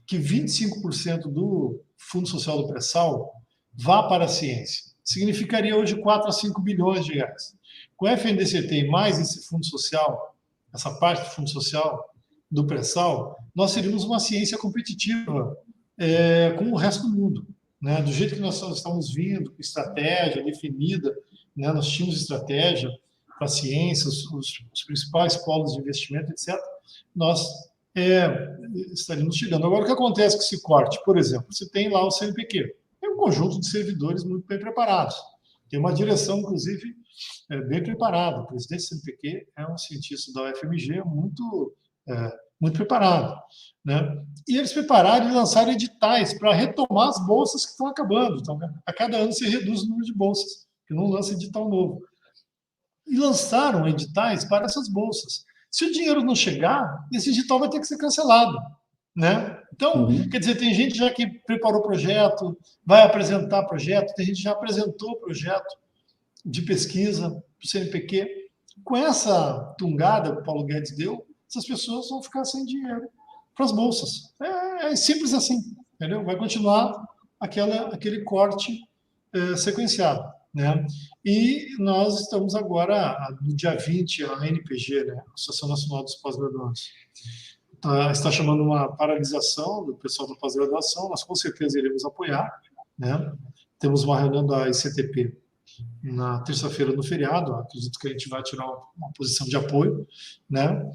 que 25% do Fundo Social do Pré-Sal vá para a ciência. Significaria hoje 4 a 5 bilhões de reais. Com o FNDCT e mais esse fundo social, essa parte do fundo social do Pré-Sal, nós teríamos uma ciência competitiva com o resto do mundo. Né? Do jeito que nós estamos vindo, com estratégia definida, né? Nós tínhamos estratégia para a ciência, os principais polos de investimento, etc., nós estaríamos chegando. Agora, o que acontece com esse corte? Por exemplo, você tem lá o CNPq. É um conjunto de servidores muito bem preparados. Tem uma direção, inclusive, bem preparada. O presidente do CNPq é um cientista da UFMG muito muito preparado, né? E eles prepararam e lançaram editais para retomar as bolsas que estão acabando. Então, a cada ano se reduz o número de bolsas, que não lança edital novo. E lançaram editais para essas bolsas. Se o dinheiro não chegar, esse edital vai ter que ser cancelado, né? Então, quer dizer, tem gente já que preparou projeto, vai apresentar projeto, tem gente que já apresentou projeto de pesquisa para o CNPq. Com essa tungada que o Paulo Guedes deu, essas pessoas vão ficar sem dinheiro para as bolsas. É simples assim, entendeu? Vai continuar aquele corte sequenciado, né? E nós estamos agora, no dia 20, a ANPG, né? Associação Nacional dos Pós-Graduandos, está chamando uma paralisação do pessoal da pós-graduação, nós com certeza iremos apoiar, né? Temos uma reunião da ICTP na terça-feira no feriado, acredito que a gente vai tirar uma posição de apoio, né,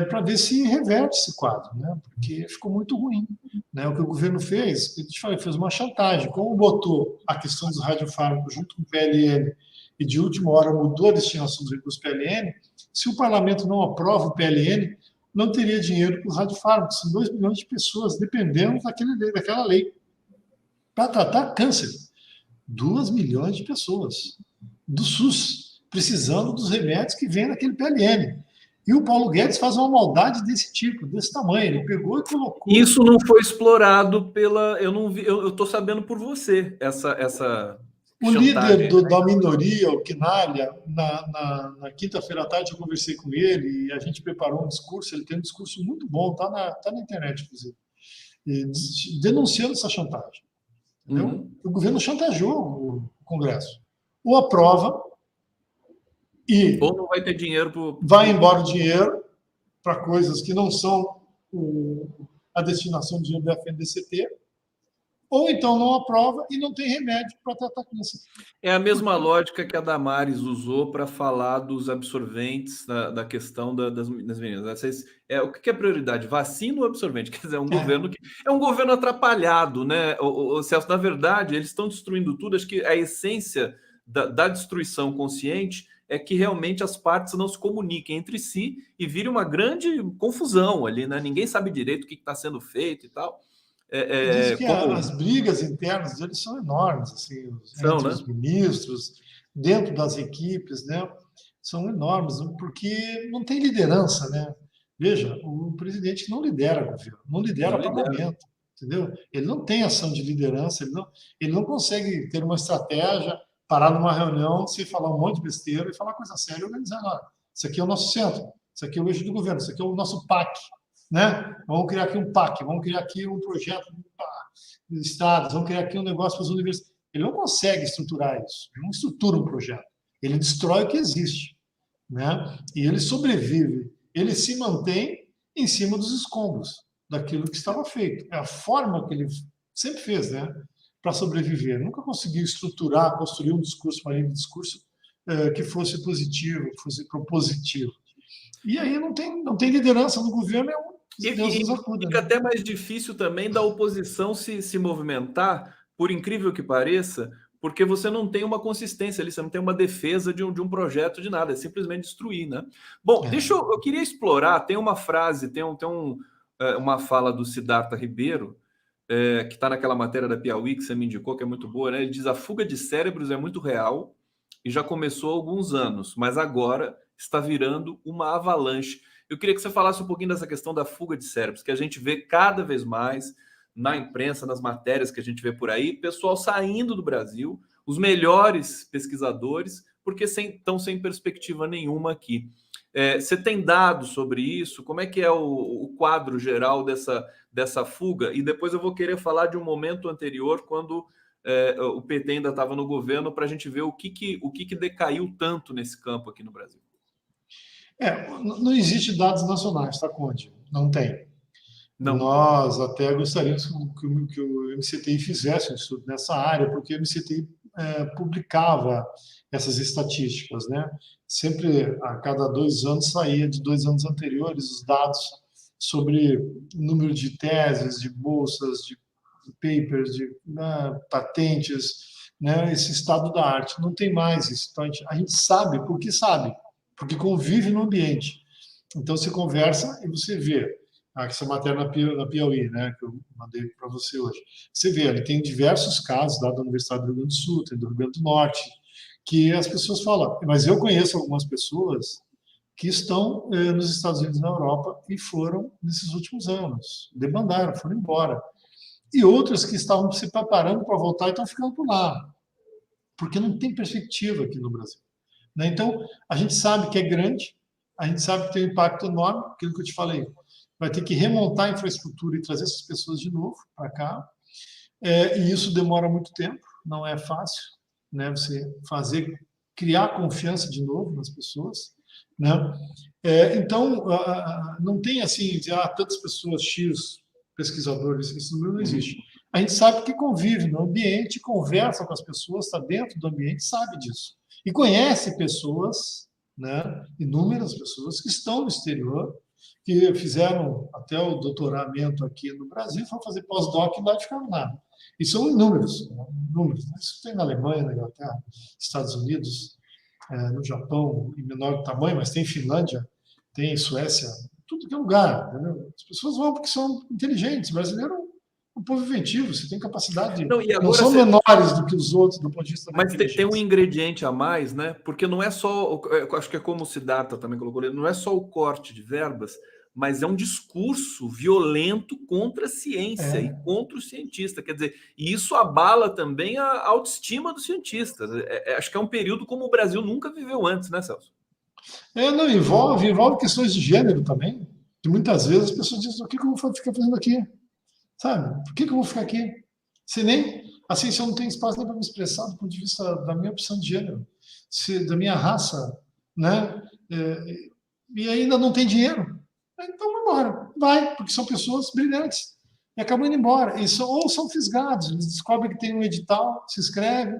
para ver se reverte esse quadro, né, porque ficou muito ruim, né, o que o governo fez, eu te falei, fez uma chantagem, como botou a questão dos radiofármacos junto com o PLN e de última hora mudou a destinação dos recursos PLN, se o parlamento não aprova o PLN, não teria dinheiro para os radiofármacos, são 2 milhões de pessoas dependendo daquela lei para tratar câncer. 2 milhões de pessoas do SUS precisando dos remédios que vêm naquele PLN. E o Paulo Guedes faz uma maldade desse tipo, desse tamanho. Ele pegou e colocou. Isso não foi explorado pela. Eu não vi. Eu estou sabendo por você essa o chantagem. Líder da minoria, o Quinalha, na quinta-feira à tarde eu conversei com ele e a gente preparou um discurso. Ele tem um discurso muito bom, tá na internet, inclusive, denunciando essa chantagem. O governo chantageou o Congresso. Ou aprova e ou não vai ter dinheiro para... vai embora o dinheiro para coisas que não são a destinação do dinheiro da FNDCT, ou então não aprova e não tem remédio para tratar câncer. É a mesma lógica que a Damares usou para falar dos absorventes, da questão das meninas. O que é prioridade? Vacina ou absorvente? Quer dizer, governo que é um governo atrapalhado, né? O Celso, na verdade, eles estão destruindo tudo. Acho que a essência da destruição consciente é que realmente as partes não se comuniquem entre si e vire uma grande confusão ali, né? Ninguém sabe direito o que está sendo feito e tal. Diz que as brigas internas deles são enormes, assim, entre os ministros, dentro das equipes, né? São enormes, porque não tem liderança, né? Veja, o presidente não lidera governo, não lidera parlamento, entendeu? Ele não tem ação de liderança, ele não consegue ter uma estratégia, parar numa reunião, se falar um monte de besteira e falar coisa séria, organizar, olha, isso aqui é o nosso centro, isso aqui é o eixo do governo, isso aqui é o nosso PAC, né? Vamos criar aqui um PAC, vamos criar aqui um projeto de estados, vamos criar aqui um negócio para as universidades. Ele não consegue estruturar isso, ele não estrutura um projeto, ele destrói o que existe, né? E ele sobrevive, ele se mantém em cima dos escombros daquilo que estava feito. É a forma que ele sempre fez, né? Para sobreviver. Nunca conseguiu estruturar, construir um discurso, uma linha de discurso que fosse positivo, que fosse propositivo. E aí não tem liderança no governo, Deus nos acuda. Fica até mais difícil também da oposição se movimentar, por incrível que pareça, porque você não tem uma consistência ali, você não tem uma defesa de um projeto de nada, é simplesmente destruir, né? Bom, eu queria explorar, tem uma frase, tem uma fala do Siddhartha Ribeiro, que está naquela matéria da Piauí que você me indicou, que é muito boa, né? Ele diz: a fuga de cérebros é muito real e já começou há alguns anos, mas agora está virando uma avalanche. Eu queria que você falasse um pouquinho dessa questão da fuga de cérebros, que a gente vê cada vez mais na imprensa, nas matérias que a gente vê por aí, pessoal saindo do Brasil, os melhores pesquisadores, porque estão sem perspectiva nenhuma aqui. Você tem dados sobre isso? Como é que é o quadro geral dessa fuga? E depois eu vou querer falar de um momento anterior, quando o PT ainda estava no governo, para a gente ver o que decaiu tanto nesse campo aqui no Brasil. Não existe dados nacionais, tá, Conde? Não tem. Não. Nós até gostaríamos que o MCTI fizesse um estudo nessa área, porque o MCTI publicava essas estatísticas, né? Sempre, a cada 2 anos, saía de 2 anos anteriores os dados sobre número de teses, de bolsas, de papers, de patentes, né? Esse estado da arte. Não tem mais isso. Então, a gente sabe, porque convive no ambiente. Então, você conversa e você vê. Essa matéria na Piauí, né, que eu mandei para você hoje. Você vê, ele tem diversos casos lá da Universidade do Rio Grande do Sul, tem do Rio Grande do Norte, que as pessoas falam, mas eu conheço algumas pessoas que estão nos Estados Unidos e na Europa e foram nesses últimos anos, debandaram, foram embora. E outras que estavam se preparando para voltar e estão ficando por lá, porque não tem perspectiva aqui no Brasil. Né? Então, a gente sabe que é grande, a gente sabe que tem um impacto enorme, aquilo que eu te falei, vai ter que remontar a infraestrutura e trazer essas pessoas de novo para cá, e isso demora muito tempo, não é fácil, né? Você criar confiança de novo nas pessoas, né? Então, não tem assim, dizer, tantas pessoas, X pesquisadores, esse número não existe. A gente sabe que convive no ambiente, conversa com as pessoas, está dentro do ambiente, sabe disso. E conhece pessoas, né, inúmeras pessoas que estão no exterior, que fizeram até o doutoramento aqui no Brasil, foram fazer pós-doc lá e ficaram lá. E são inúmeros, inúmeros. Isso tem na Alemanha, na Inglaterra, Estados Unidos, no Japão, em menor tamanho, mas tem Finlândia, tem Suécia, tudo que é lugar. Entendeu? As pessoas vão porque são inteligentes. O brasileiro é um povo inventivo, você tem capacidade. Não, e não agora são menores do que os outros do ponto de vista da Mas tem um inteligência. ingrediente a mais, né? Porque não é só, eu acho que é como o Siddhartha também colocou, não é só o corte de verbas, mas é um discurso violento contra a ciência e É, contra o cientista. Quer dizer, e isso abala também a autoestima dos cientistas. Acho que é um período como o Brasil nunca viveu antes, né, Celso? não, envolve questões de gênero também. Que muitas vezes as pessoas dizem: o que eu vou ficar fazendo aqui? Sabe? Por que eu vou ficar aqui? Se nem, assim, se eu não tenho espaço nem para me expressar do ponto de vista da minha opção de gênero, da minha raça, né? E ainda não tem dinheiro. Então, vai embora. Vai, porque são pessoas brilhantes. E acabam indo embora. Ou são fisgados, eles descobrem que tem um edital, se inscreve,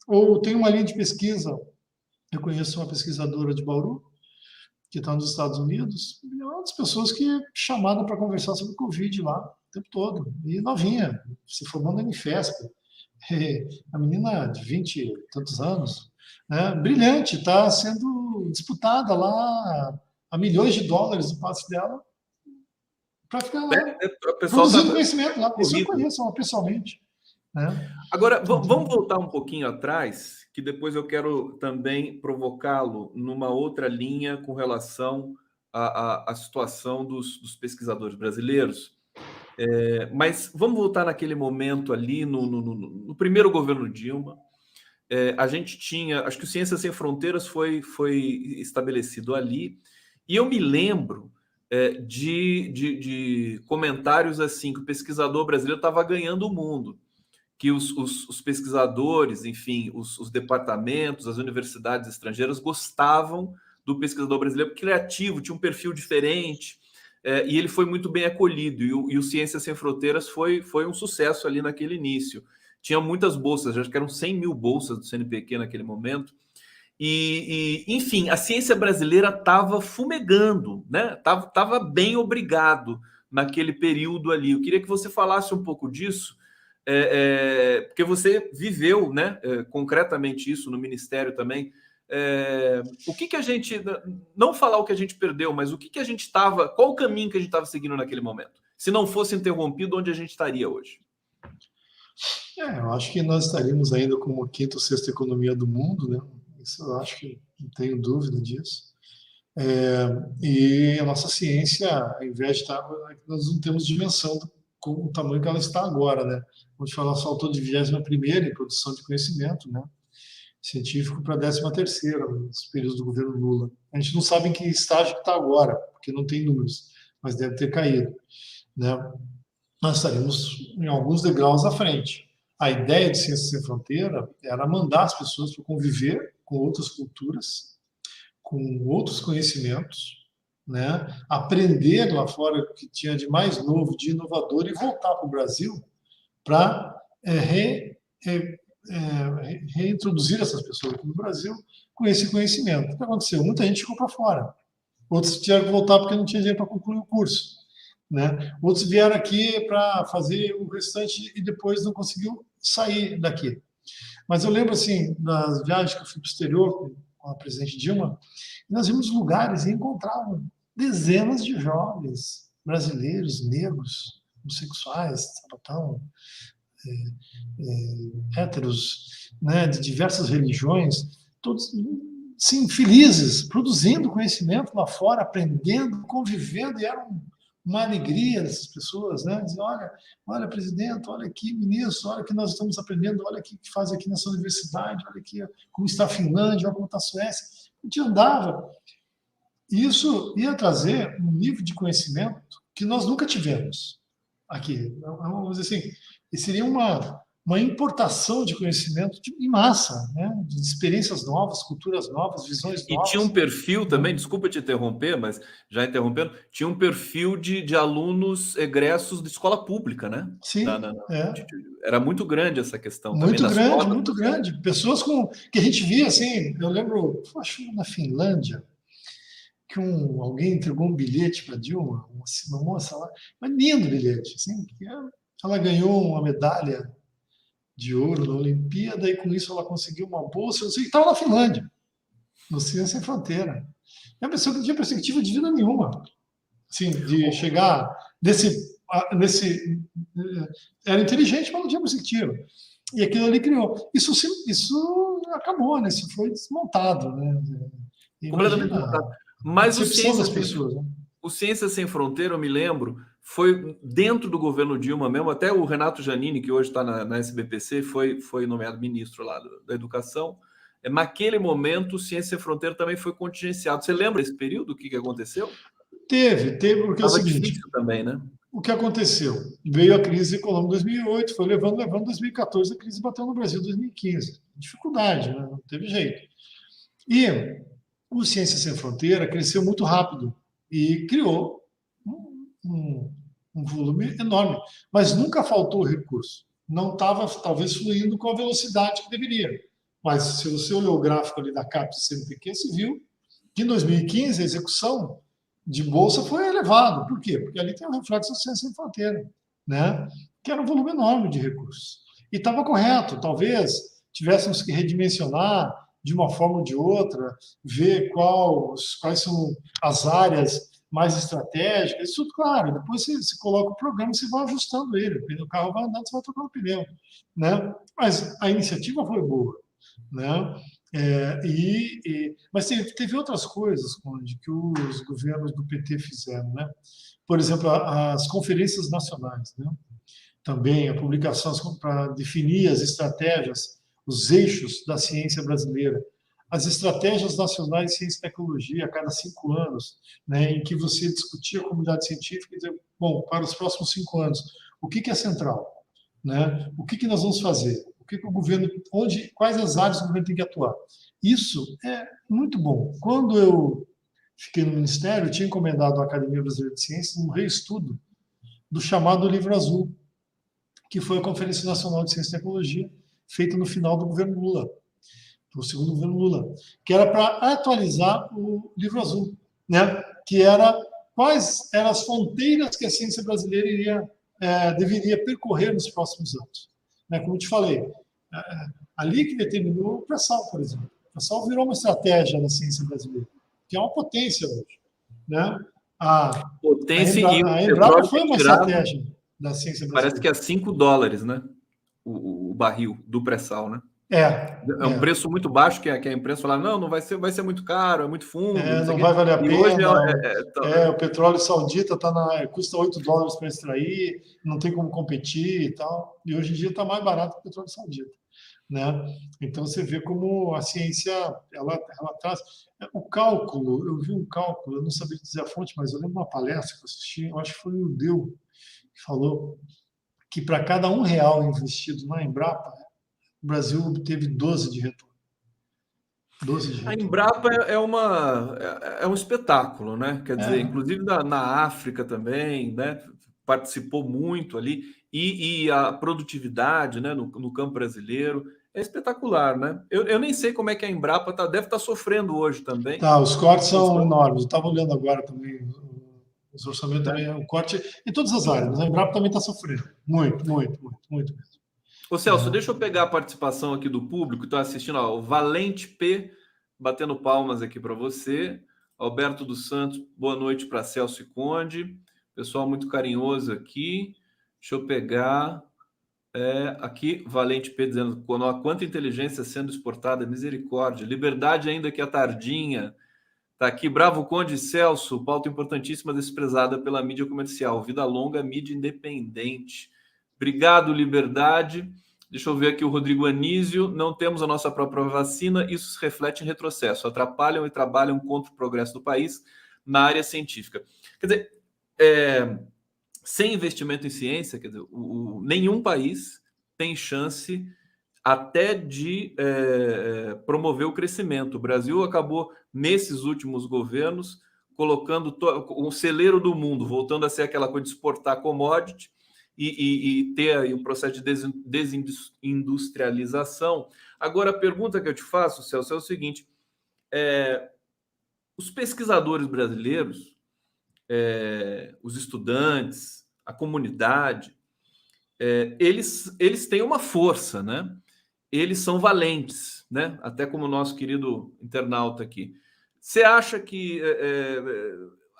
ou tem uma linha de pesquisa. Eu conheço uma pesquisadora de Bauru, que está nos Estados Unidos, e é uma das pessoas que é chamada para conversar sobre o Covid lá o tempo todo. E novinha, se formando na Unifesp. A menina de 20 e tantos anos, né, brilhante, está sendo disputada lá a milhões de dólares o passe dela para ficar lá, O pessoal está produzindo conhecimento lá. Isso eu corrido. conheço pessoalmente. Né? Agora, vamos Então, voltar um pouquinho atrás, que depois eu quero também provocá-lo numa outra linha com relação à situação dos pesquisadores brasileiros. Mas vamos voltar naquele momento ali, no primeiro governo Dilma. A gente tinha, acho que o Ciências Sem Fronteiras foi estabelecido ali, e eu me lembro de comentários assim, que o pesquisador brasileiro estava ganhando o mundo, que os pesquisadores, enfim, os departamentos, as universidades estrangeiras gostavam do pesquisador brasileiro criativo, tinha um perfil diferente, e ele foi muito bem acolhido. E o Ciências Sem Fronteiras foi um sucesso ali naquele início. Tinha muitas bolsas, acho que eram 100 mil bolsas do CNPq naquele momento. Enfim, a ciência brasileira estava fumegando, né? Tava bem obrigado naquele período ali. Eu queria que você falasse um pouco disso, porque você viveu, né, concretamente isso no Ministério também. O que a gente, não falar o que a gente perdeu, mas o que a gente estava, qual o caminho que a gente estava seguindo naquele momento? Se não fosse interrompido, onde a gente estaria hoje? eu acho que nós estaríamos ainda como a quinta ou sexta economia do mundo, né? Isso eu acho que não tenho dúvida disso. E a nossa ciência, ao invés de estar, nós não temos dimensão com o tamanho que ela está agora, né? Vamos falar, saltou de 21ª em produção de conhecimento, né? Científico para 13ª, nos períodos do governo Lula. A gente não sabe em que estágio que está agora, porque não tem números, mas deve ter caído, né? Nós estaríamos em alguns degraus à frente. A ideia de Ciência Sem Fronteira era mandar as pessoas para conviver com outras culturas, com outros conhecimentos, né? Aprender lá fora o que tinha de mais novo, de inovador e voltar para o Brasil para reintroduzir essas pessoas aqui no Brasil com esse conhecimento. O que aconteceu? Muita gente ficou para fora. Outros tiveram que voltar porque não tinha dinheiro para concluir o curso. Né? Outros vieram aqui para fazer o restante e depois não conseguiu sair daqui. Mas eu lembro, assim, das viagens que eu fui para o exterior com a presidente Dilma, nós vimos lugares e encontrávamos dezenas de jovens brasileiros, negros, homossexuais, sapatão, héteros, né, de diversas religiões, todos, sim, felizes, produzindo conhecimento lá fora, aprendendo, convivendo, e era uma alegria dessas pessoas, né? Dizer, olha, presidente, olha aqui, ministro, olha o que nós estamos aprendendo, olha o que faz aqui nessa universidade, olha aqui como está a Finlândia, olha como está a Suécia. A gente andava. Isso ia trazer um nível de conhecimento que nós nunca tivemos aqui. Vamos dizer assim, e seria uma importação de conhecimento em massa, né? De experiências novas, culturas novas, visões E novas. tinha um perfil também, desculpa te interromper, mas já interrompendo, tinha um perfil de alunos egressos de escola pública, né? Sim, Era muito grande essa questão também muito das grande, cotas. muito grande. Pessoas que a gente via assim, eu lembro, acho na Finlândia, que alguém entregou um bilhete para Dilma, uma moça lá, mas lindo bilhete, assim, ela ganhou uma medalha de ouro na Olimpíada e com isso ela conseguiu uma bolsa, eu sei que estava na Finlândia, no Ciência Sem Fronteira. E a pessoa que não tinha perspectiva de vida nenhuma, assim, de chegar nesse era inteligente, mas não tinha perspectiva. E aquilo ali criou. Isso acabou, né? Isso foi desmontado, né? Completamente desmontado. Mas das pessoas, né? O Ciência Sem Fronteira, eu me lembro, foi dentro do governo Dilma mesmo, até o Renato Giannini, que hoje está na SBPC, foi nomeado ministro lá da Educação. Naquele momento, o Ciência Sem Fronteira também foi contingenciado. Você lembra desse período, o que aconteceu? Teve, porque é o seguinte, difícil também, né? O que aconteceu? Veio a crise econômica em 2008, foi levando, 2014, a crise bateu no Brasil em 2015. Dificuldade, né? Não teve jeito. E o Ciência Sem Fronteira cresceu muito rápido e criou um volume enorme, mas nunca faltou recurso. Não estava, talvez, fluindo com a velocidade que deveria. Mas se você olhou o gráfico ali da CAPES e CNPq, você viu que em 2015 a execução de bolsa foi elevado. Por quê? Porque ali tem um reflexo da Ciência Sem Fronteira, né? Que era um volume enorme de recursos. E estava correto, talvez tivéssemos que redimensionar de uma forma ou de outra, ver quais são as áreas mais estratégicas, isso tudo, claro. Depois você coloca o programa, você vai ajustando ele. O carro vai andando, você vai trocando o pneu, né? Mas a iniciativa foi boa, né? Mas teve outras coisas, Conde, que os governos do PT fizeram, né? Por exemplo, as conferências nacionais, né? Também a publicação para definir as estratégias, os eixos da ciência brasileira, as estratégias nacionais de ciência e tecnologia a cada 5 anos, né? Em que você discutia a comunidade científica e dizia, bom, para os próximos 5 anos, o que é central, né? O que nós vamos fazer? O que o governo, quais as áreas que o governo tem que atuar? Isso é muito bom. Quando eu fiquei no Ministério, eu tinha encomendado à Academia Brasileira de Ciências um reestudo do chamado Livro Azul, que foi a Conferência Nacional de Ciência e Tecnologia, feita no final do governo Lula, do segundo governo Lula, que era para atualizar o Livro Azul, né? Que era quais eram as fronteiras que a ciência brasileira deveria percorrer nos próximos anos. Né? Como eu te falei, ali que determinou o pré-sal, por exemplo. O pré-sal virou uma estratégia da ciência brasileira, que é uma potência hoje. Né? A Embrapa foi uma estratégia da ciência brasileira. Parece que é $5, né? O barril do pré-sal, né? É um preço muito baixo que a imprensa fala, não vai ser muito caro, é muito fundo. Não vai valer a pena. Hoje o petróleo saudita custa $8 para extrair, não tem como competir e tal. E hoje em dia está mais barato que o petróleo saudita. Né? Então você vê como a ciência ela traz o cálculo. Eu vi um cálculo, eu não sabia dizer a fonte, mas eu lembro de uma palestra que eu assisti, eu acho que foi o Deu que falou que para cada R$1 investido na Embrapa, o Brasil obteve 12 de retorno. 12 de retorno. A Embrapa é um espetáculo, né? Quer dizer, inclusive na África também, né? Participou muito ali e a produtividade, né? No campo brasileiro é espetacular, né? Eu nem sei como é que a Embrapa deve estar sofrendo hoje também. Os cortes são enormes. Eu estava olhando agora também os orçamentos também, o corte em todas as áreas, mas a Embrapa também está sofrendo. Muito mesmo. Ô Celso, deixa eu pegar a participação aqui do público, estou assistindo, o Valente P batendo palmas aqui para você. Alberto dos Santos, boa noite para Celso e Conde. Pessoal muito carinhoso aqui. Deixa eu pegar... aqui, Valente P dizendo quanta inteligência sendo exportada, misericórdia. Liberdade ainda que a tardinha. Tá aqui, Bravo Conde Celso, pauta importantíssima desprezada pela mídia comercial. Vida longa, mídia independente. Obrigado, Liberdade. Deixa eu ver aqui o Rodrigo Anísio. Não temos a nossa própria vacina, isso se reflete em retrocesso. Atrapalham e trabalham contra o progresso do país na área científica. Quer dizer, sem investimento em ciência, quer dizer, nenhum país tem chance até de promover o crescimento. O Brasil acabou, nesses últimos governos, colocando o celeiro do mundo, voltando a ser aquela coisa de exportar commodity e ter aí um processo de desindustrialização. Agora, a pergunta que eu te faço, Celso, é o seguinte: os pesquisadores brasileiros, os estudantes, a comunidade, eles têm uma força, né? Eles são valentes, né? Até como o nosso querido internauta aqui. Você acha que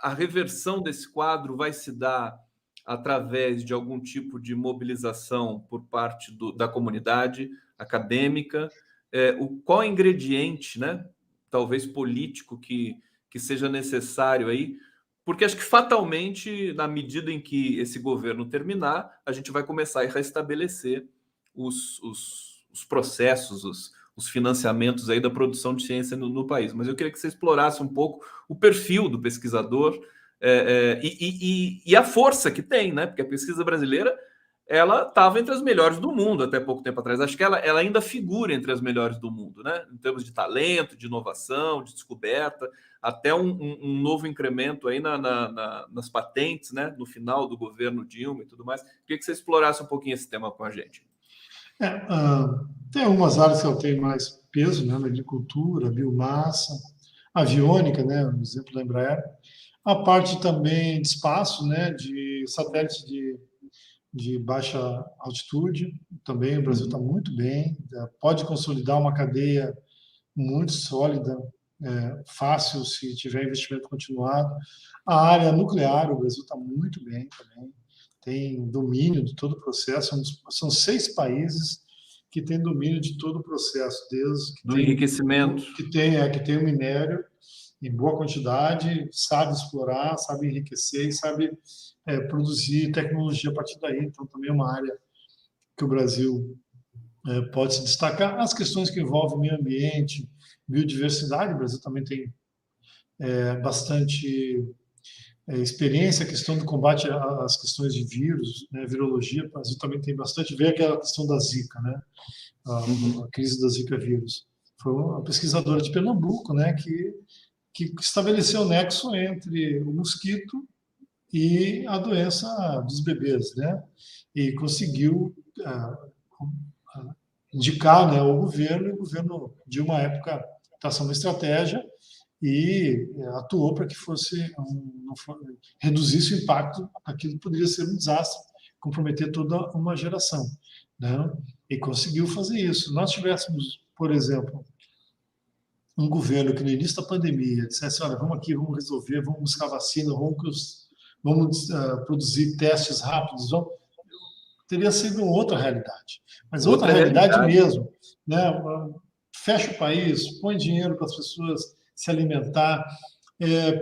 a reversão desse quadro vai se dar através de algum tipo de mobilização por parte da comunidade acadêmica? Qual ingrediente, né? Talvez político que seja necessário aí? Porque acho que fatalmente, na medida em que esse governo terminar, a gente vai começar a restabelecer os processos, os financiamentos aí da produção de ciência no país. Mas eu queria que você explorasse um pouco o perfil do pesquisador e a força que tem, né? Porque a pesquisa brasileira, ela estava entre as melhores do mundo até pouco tempo atrás. Acho que ela ainda figura entre as melhores do mundo, né? Em termos de talento, de inovação, de descoberta, até um novo incremento aí nas patentes, né? No final do governo Dilma e tudo mais. Queria que você explorasse um pouquinho esse tema com a gente. Tem algumas áreas que eu tenho mais peso, né? Na agricultura, biomassa, aviônica, né? Um exemplo da Embraer. A parte também de espaço, né? De satélites de baixa altitude, também o Brasil está muito bem, pode consolidar uma cadeia muito sólida, fácil se tiver investimento continuado. A área nuclear, o Brasil está muito bem também, tem domínio de todo o processo, são 6 países que têm domínio de todo o processo, desde que do enriquecimento. Que tem o minério em boa quantidade, sabe explorar, sabe enriquecer e sabe produzir tecnologia a partir daí. Então, também é uma área que o Brasil pode se destacar. As questões que envolvem meio ambiente, biodiversidade, o Brasil também tem bastante experiência, a questão do combate às questões de vírus, né, virologia, o Brasil também tem bastante. Veio aquela questão da Zika, né, a crise da Zika vírus. Foi uma pesquisadora de Pernambuco, né, que estabeleceu o nexo entre o mosquito e a doença dos bebês, né? E conseguiu indicar, né, ao governo, e o governo de uma época traçou uma estratégia e atuou para que reduzisse o impacto daquilo que poderia ser um desastre, comprometer toda uma geração, né? E conseguiu fazer isso. Nós tivéssemos, por exemplo, um governo que no início da pandemia dissesse: olha, vamos aqui, vamos resolver, vamos buscar vacina, vamos produzir testes rápidos, teria sido outra realidade. Mas outra realidade mesmo, né? Fecha o país, põe dinheiro para as pessoas se alimentar,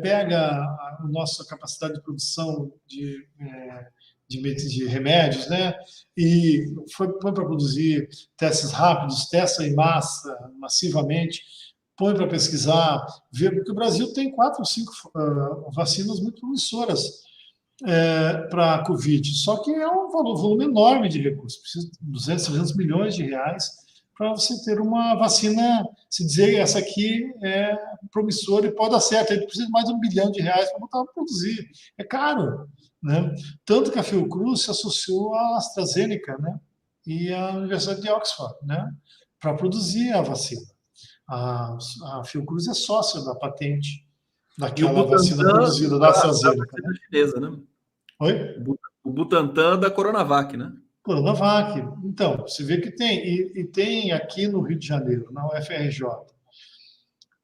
pega a nossa capacidade de produção de remédios, né? E põe para produzir testes rápidos, testa em massa, massivamente, põe para pesquisar, ver, porque o Brasil tem 4 ou 5 vacinas muito promissoras para a Covid, só que é um volume enorme de recursos, precisa de 200, 300 milhões de reais para você ter uma vacina, se dizer essa aqui é promissora e pode dar certo, aí precisa de mais de R$1 bilhão para botar para produzir, é caro, né? Tanto que a Fiocruz se associou à AstraZeneca, né? E à Universidade de Oxford, né? Para produzir a vacina. A Fiocruz é sócia da patente daquela vacina produzida da AstraZeneca. Né? Chinesa, né? Oi? O Butantan da Coronavac, né? Coronavac. Então, você vê que tem. E tem aqui no Rio de Janeiro, na UFRJ,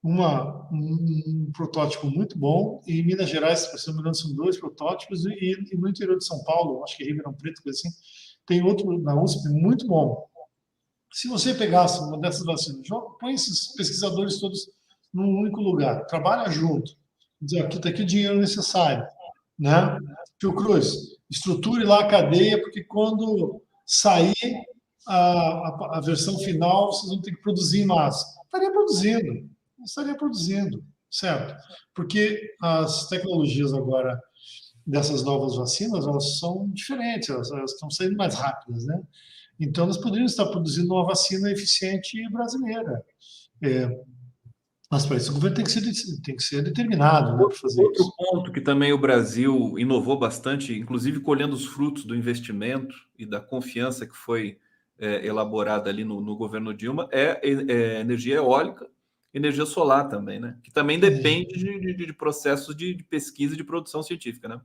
um protótipo muito bom, e em Minas Gerais, se não me engano, são 2 protótipos, e no interior de São Paulo, acho que Ribeirão Preto, coisa assim, tem outro na USP muito bom. Se você pegasse uma dessas vacinas, põe esses pesquisadores todos num único lugar, trabalha junto, dizer, aqui está aqui o dinheiro necessário, né? Fiocruz, estruture lá a cadeia, porque quando sair a versão final, vocês vão ter que produzir em massa. Estaria produzindo, certo? Porque as tecnologias agora dessas novas vacinas, elas são diferentes, elas estão saindo mais rápidas, né? Então, nós poderíamos estar produzindo uma vacina eficiente brasileira. Mas para isso o governo tem que ser determinado, né, para fazer Outro isso. ponto que também o Brasil inovou bastante, inclusive colhendo os frutos do investimento e da confiança que foi elaborada ali no governo Dilma, é energia eólica, energia solar também, né? Que também depende de processos de pesquisa e de produção científica, né?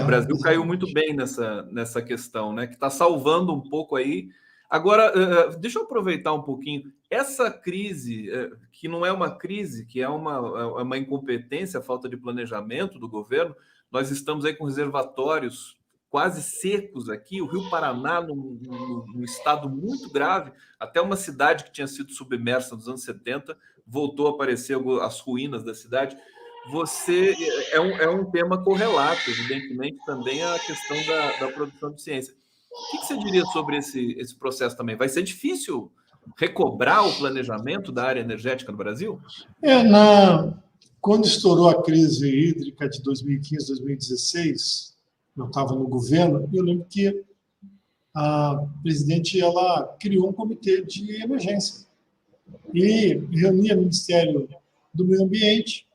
O Brasil caiu muito Exatamente. bem nessa questão, né? Que está salvando um pouco aí. Agora, deixa eu aproveitar um pouquinho. Essa crise, que não é uma crise, que é uma incompetência, falta de planejamento do governo, nós estamos aí com reservatórios quase secos aqui, o Rio Paraná num estado muito grave, até uma cidade que tinha sido submersa nos anos 70 voltou a aparecer as ruínas da cidade. Você é um tema correlato, evidentemente, também a questão da produção de ciência. O que você diria sobre esse processo também? Vai ser difícil recobrar o planejamento da área energética no Brasil? Quando estourou a crise hídrica de 2015, 2016, eu estava no governo, e eu lembro que a presidente ela criou um comitê de emergência e reunia o Ministério do Meio Ambiente,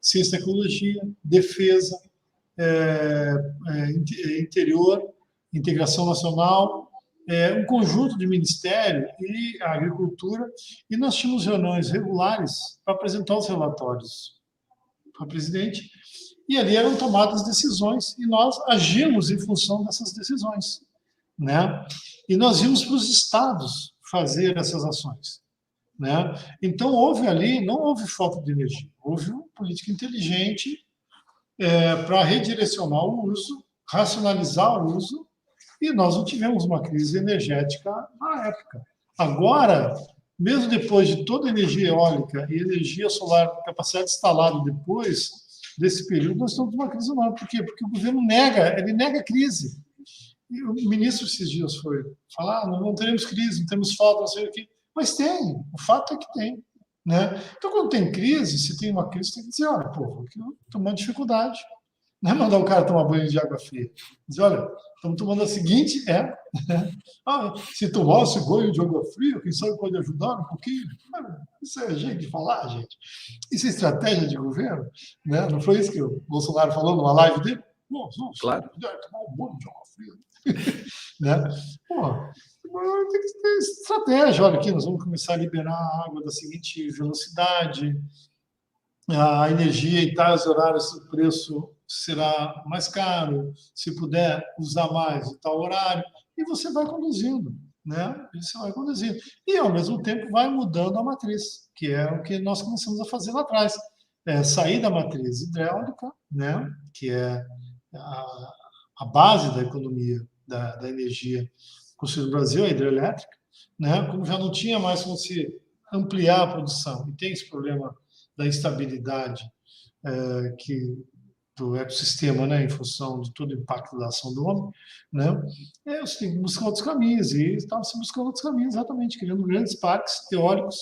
Ciência e Tecnologia, Defesa, Interior, Integração Nacional, um conjunto de ministérios e a agricultura, e nós tínhamos reuniões regulares para apresentar os relatórios para o presidente, e ali eram tomadas decisões, e nós agimos em função dessas decisões, né? E nós íamos para os estados fazer essas ações, né? Então, não houve falta de energia, houve uma política inteligente para redirecionar o uso, racionalizar o uso, e nós não tivemos uma crise energética na época. Agora, mesmo depois de toda a energia eólica e energia solar, capacidade instalada depois desse período, nós estamos numa crise nova. Por quê? Porque o governo nega a crise. E o ministro esses dias foi falar, nós não teremos crise, não temos falta, não sei o quê. Mas tem, o fato é que tem. Né? Então, quando tem crise, se tem uma crise, tem que dizer, olha, pô, aqui estou uma dificuldade. Não é mandar o cara tomar banho de água fria. Dizer, olha, estamos tomando a seguinte, se tomasse banho de água fria, quem sabe pode ajudar um pouquinho. Isso é jeito de falar, gente. Isso é estratégia de governo. Né? Não foi isso que o Bolsonaro falou numa live dele? Nossa, claro. tomar um banho de água fria. Né? Pô, tem que ter estratégia. Olha aqui, nós vamos começar a liberar a água da seguinte velocidade, a energia em tais horários o preço será mais caro, se puder usar mais em tal horário, e você vai conduzindo, né? Você vai conduzindo. E, ao mesmo tempo, vai mudando a matriz, que é o que nós começamos a fazer lá atrás. Sair da matriz hidráulica, né? Que é a base da economia da energia construída no Brasil, a hidrelétrica, né? Como já não tinha mais como se ampliar a produção, e tem esse problema da instabilidade do ecossistema, né, em função de todo o impacto da ação do homem, né, você tem que buscar outros caminhos, e estava se buscando outros caminhos, exatamente, criando grandes parques teóricos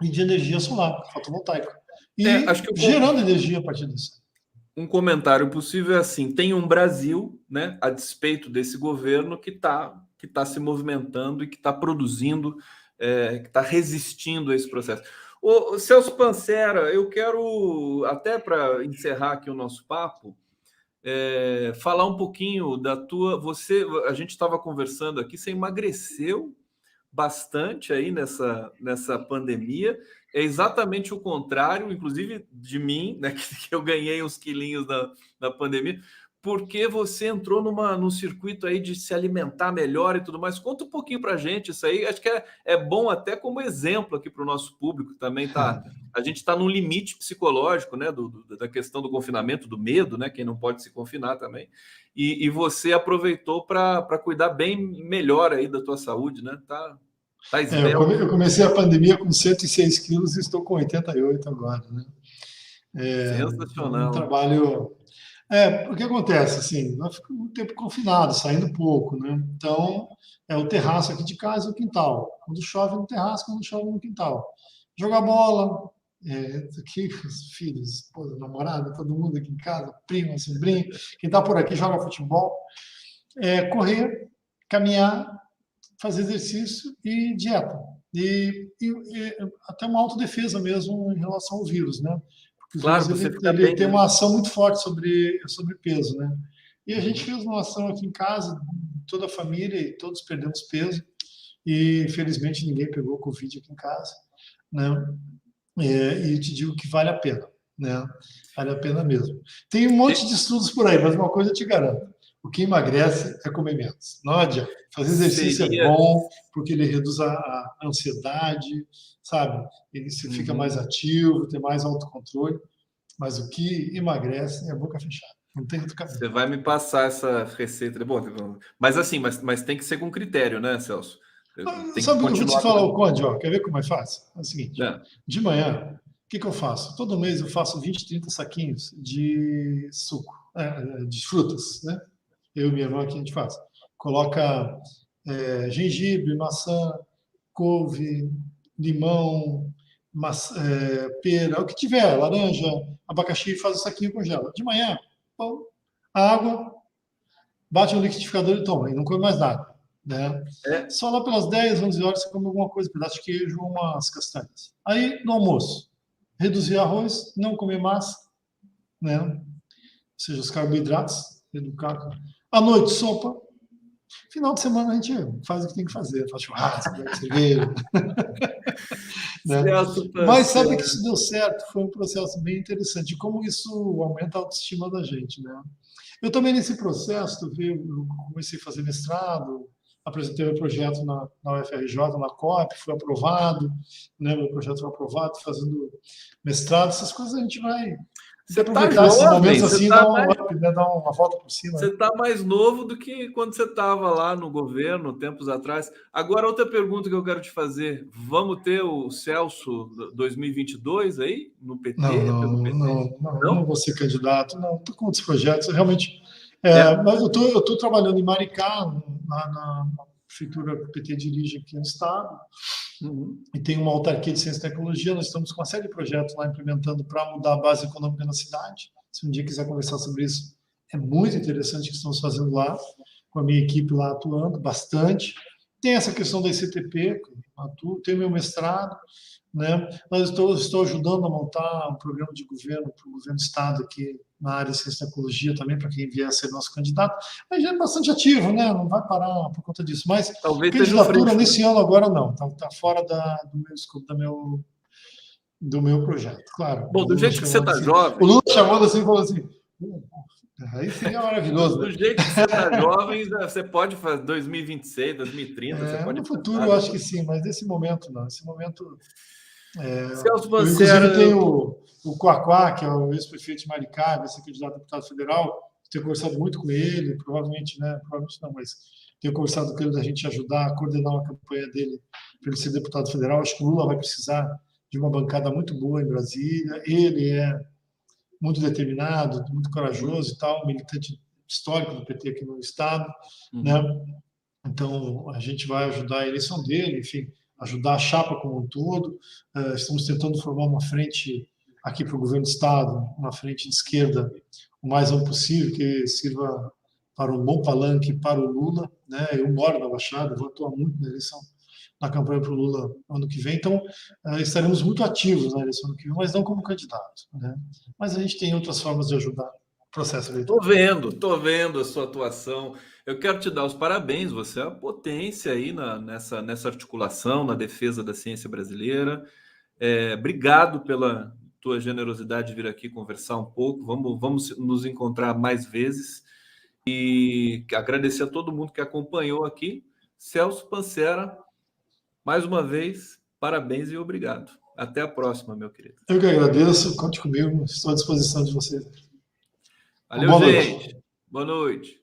e de energia solar, fotovoltaica, e Acho que gerando energia a partir disso. Um comentário possível é assim: tem um Brasil, né, a despeito desse governo, que tá se movimentando e que está produzindo, que está resistindo a esse processo. O Celso Pancera, eu quero, até para encerrar aqui o nosso papo, falar um pouquinho da tua. A gente estava conversando aqui, você emagreceu bastante aí nessa pandemia. É exatamente o contrário, inclusive de mim, né, que eu ganhei uns quilinhos na pandemia. porque você entrou num circuito aí de se alimentar melhor e tudo mais. Conta um pouquinho para a gente isso aí. Acho que é bom até como exemplo aqui para o nosso público também tá. A gente está num limite psicológico, né, da questão do confinamento, do medo, né, quem não pode se confinar também. E você aproveitou para cuidar bem melhor aí da tua saúde, né? Tá esbelto. Eu comecei a pandemia com 106 quilos e estou com 88 agora, né? Então, um Sensacional. trabalho. O que acontece, assim, nós ficamos um tempo confinado, saindo pouco, né? Então, é o terraço aqui de casa e o quintal. Quando chove no terraço, quando chove no quintal. Jogar bola, aqui os filhos, esposa, namorada, todo mundo aqui em casa, prima, sobrinho, quem está por aqui joga futebol, correr, caminhar, fazer exercício e dieta. E até uma autodefesa mesmo em relação ao vírus, né? Porque o Claro, vírus você fica ele bem, tem né? uma ação muito forte sobre peso, né? E a gente fez uma ação aqui em casa, toda a família, e todos perdemos peso. E felizmente ninguém pegou Covid aqui em casa, né? E te digo que vale a pena, né? Vale a pena mesmo. Tem um monte de estudos por aí, mas uma coisa eu te garanto: o que emagrece é comer menos. Não adianta. Fazer exercício é Seria. bom, porque ele reduz a ansiedade, sabe? Ele se fica mais Uhum. ativo, tem mais autocontrole, mas o que emagrece é a boca fechada. Não tem outro caminho. Você vai me passar essa receita. Bom, mas assim, mas tem que ser com critério, né, Celso? Tem que Sabe, eu vou te continuar falar comendo. o Conde, ó, quer ver como é fácil? É o seguinte: É. de manhã, o que eu faço? Todo mês eu faço 20, 30 saquinhos de suco, de frutas, né? Eu e minha irmã aqui a gente faz. Coloca gengibre, maçã, couve, limão, pera, o que tiver, laranja, abacaxi, faz o saquinho e congela. De manhã, pão, água, bate no liquidificador e toma, e não come mais nada, né? É. Só lá pelas 10, 11 horas você come alguma coisa, um pedaço de queijo, umas castanhas. Aí, no almoço, reduzir arroz, não comer massa, né? Ou seja, os carboidratos, educar. À noite, sopa. Final de semana a gente faz o que tem que fazer, faz churrasco, bebe cerveja, né? Celso Mas sabe que Pancera. isso deu certo, foi um processo bem interessante, como isso aumenta a autoestima da gente, né? Eu também nesse processo, tu vê, eu comecei a fazer mestrado, apresentei meu projeto na UFRJ, na COP, foi aprovado, né? Meu projeto foi aprovado, fazendo mestrado, essas coisas a gente vai tem que Você tá aproveitar esses jovem, momentos assim e dar um up, né? Dar uma volta por cima, né? você tá mais novo do que quando você estava lá no governo, tempos atrás. Agora, outra pergunta que eu quero te fazer: vamos ter o Celso 2022 aí no Não, PT, pelo não, PT? não, não, não Não? vou ser candidato, não, estou com outros projetos, realmente. É. Mas eu tô trabalhando em Maricá, na prefeitura que o PT dirige aqui no estado, Uhum. e tem uma autarquia de ciência e tecnologia. Nós estamos com uma série de projetos lá implementando para mudar a base econômica na cidade. Se um dia quiser conversar sobre isso, é muito interessante o que estamos fazendo lá, com a minha equipe lá atuando bastante. Tem essa questão da ICTP, atuo, tem meu mestrado, né? Mas estou ajudando a montar um programa de governo para o governo do estado aqui na área de ciência e tecnologia também, para quem vier a ser nosso candidato. Mas já é bastante ativo, né? Não vai parar por conta disso. Mas Talvez seja o candidatura Freixo. nesse ano agora não, tá fora do meu escopo, do meu projeto. Claro, Bom, do jeito que você está O jovem, Lula chamando assim e falou assim, aí seria maravilhoso, do né? jeito que você está jovem, você pode fazer 2026, 2030, você pode No futuro pensar eu acho que dessa. sim, mas nesse momento não. Nesse momento Celso eu, inclusive, Pancera, tenho o Quaquá, que é o ex-prefeito de Maricá, vai ser candidato a deputado federal. Tenho conversado muito com ele, provavelmente, né? Provavelmente não, mas tenho conversado com ele da gente ajudar a coordenar uma campanha dele para ele ser deputado federal. Acho que o Lula vai precisar de uma bancada muito boa em Brasília. Ele é muito determinado, muito corajoso e tal, militante histórico do PT aqui no estado, né? uhum. Então, a gente vai ajudar a eleição dele, enfim, ajudar a chapa como um todo. Estamos tentando formar uma frente aqui para o governo do Estado, uma frente de esquerda o mais amplo possível, que sirva para um bom palanque para o Lula. Né? Eu moro na Baixada, vou atuar muito na eleição, na campanha para o Lula ano que vem. Então, estaremos muito ativos na eleição ano que vem, mas não como candidato. Né? Mas a gente tem outras formas de ajudar o processo eleitoral. Tô vendo a sua atuação. Eu quero te dar os parabéns. Você é a potência aí nessa articulação, na defesa da ciência brasileira. Obrigado tua generosidade de vir aqui conversar um pouco. Vamos nos encontrar mais vezes. E agradecer a todo mundo que acompanhou aqui. Celso Pancera, mais uma vez, parabéns e obrigado. Até a próxima, meu querido. Eu que agradeço, conte comigo, estou à disposição de vocês. Valeu, Boa gente. Noite. Boa noite.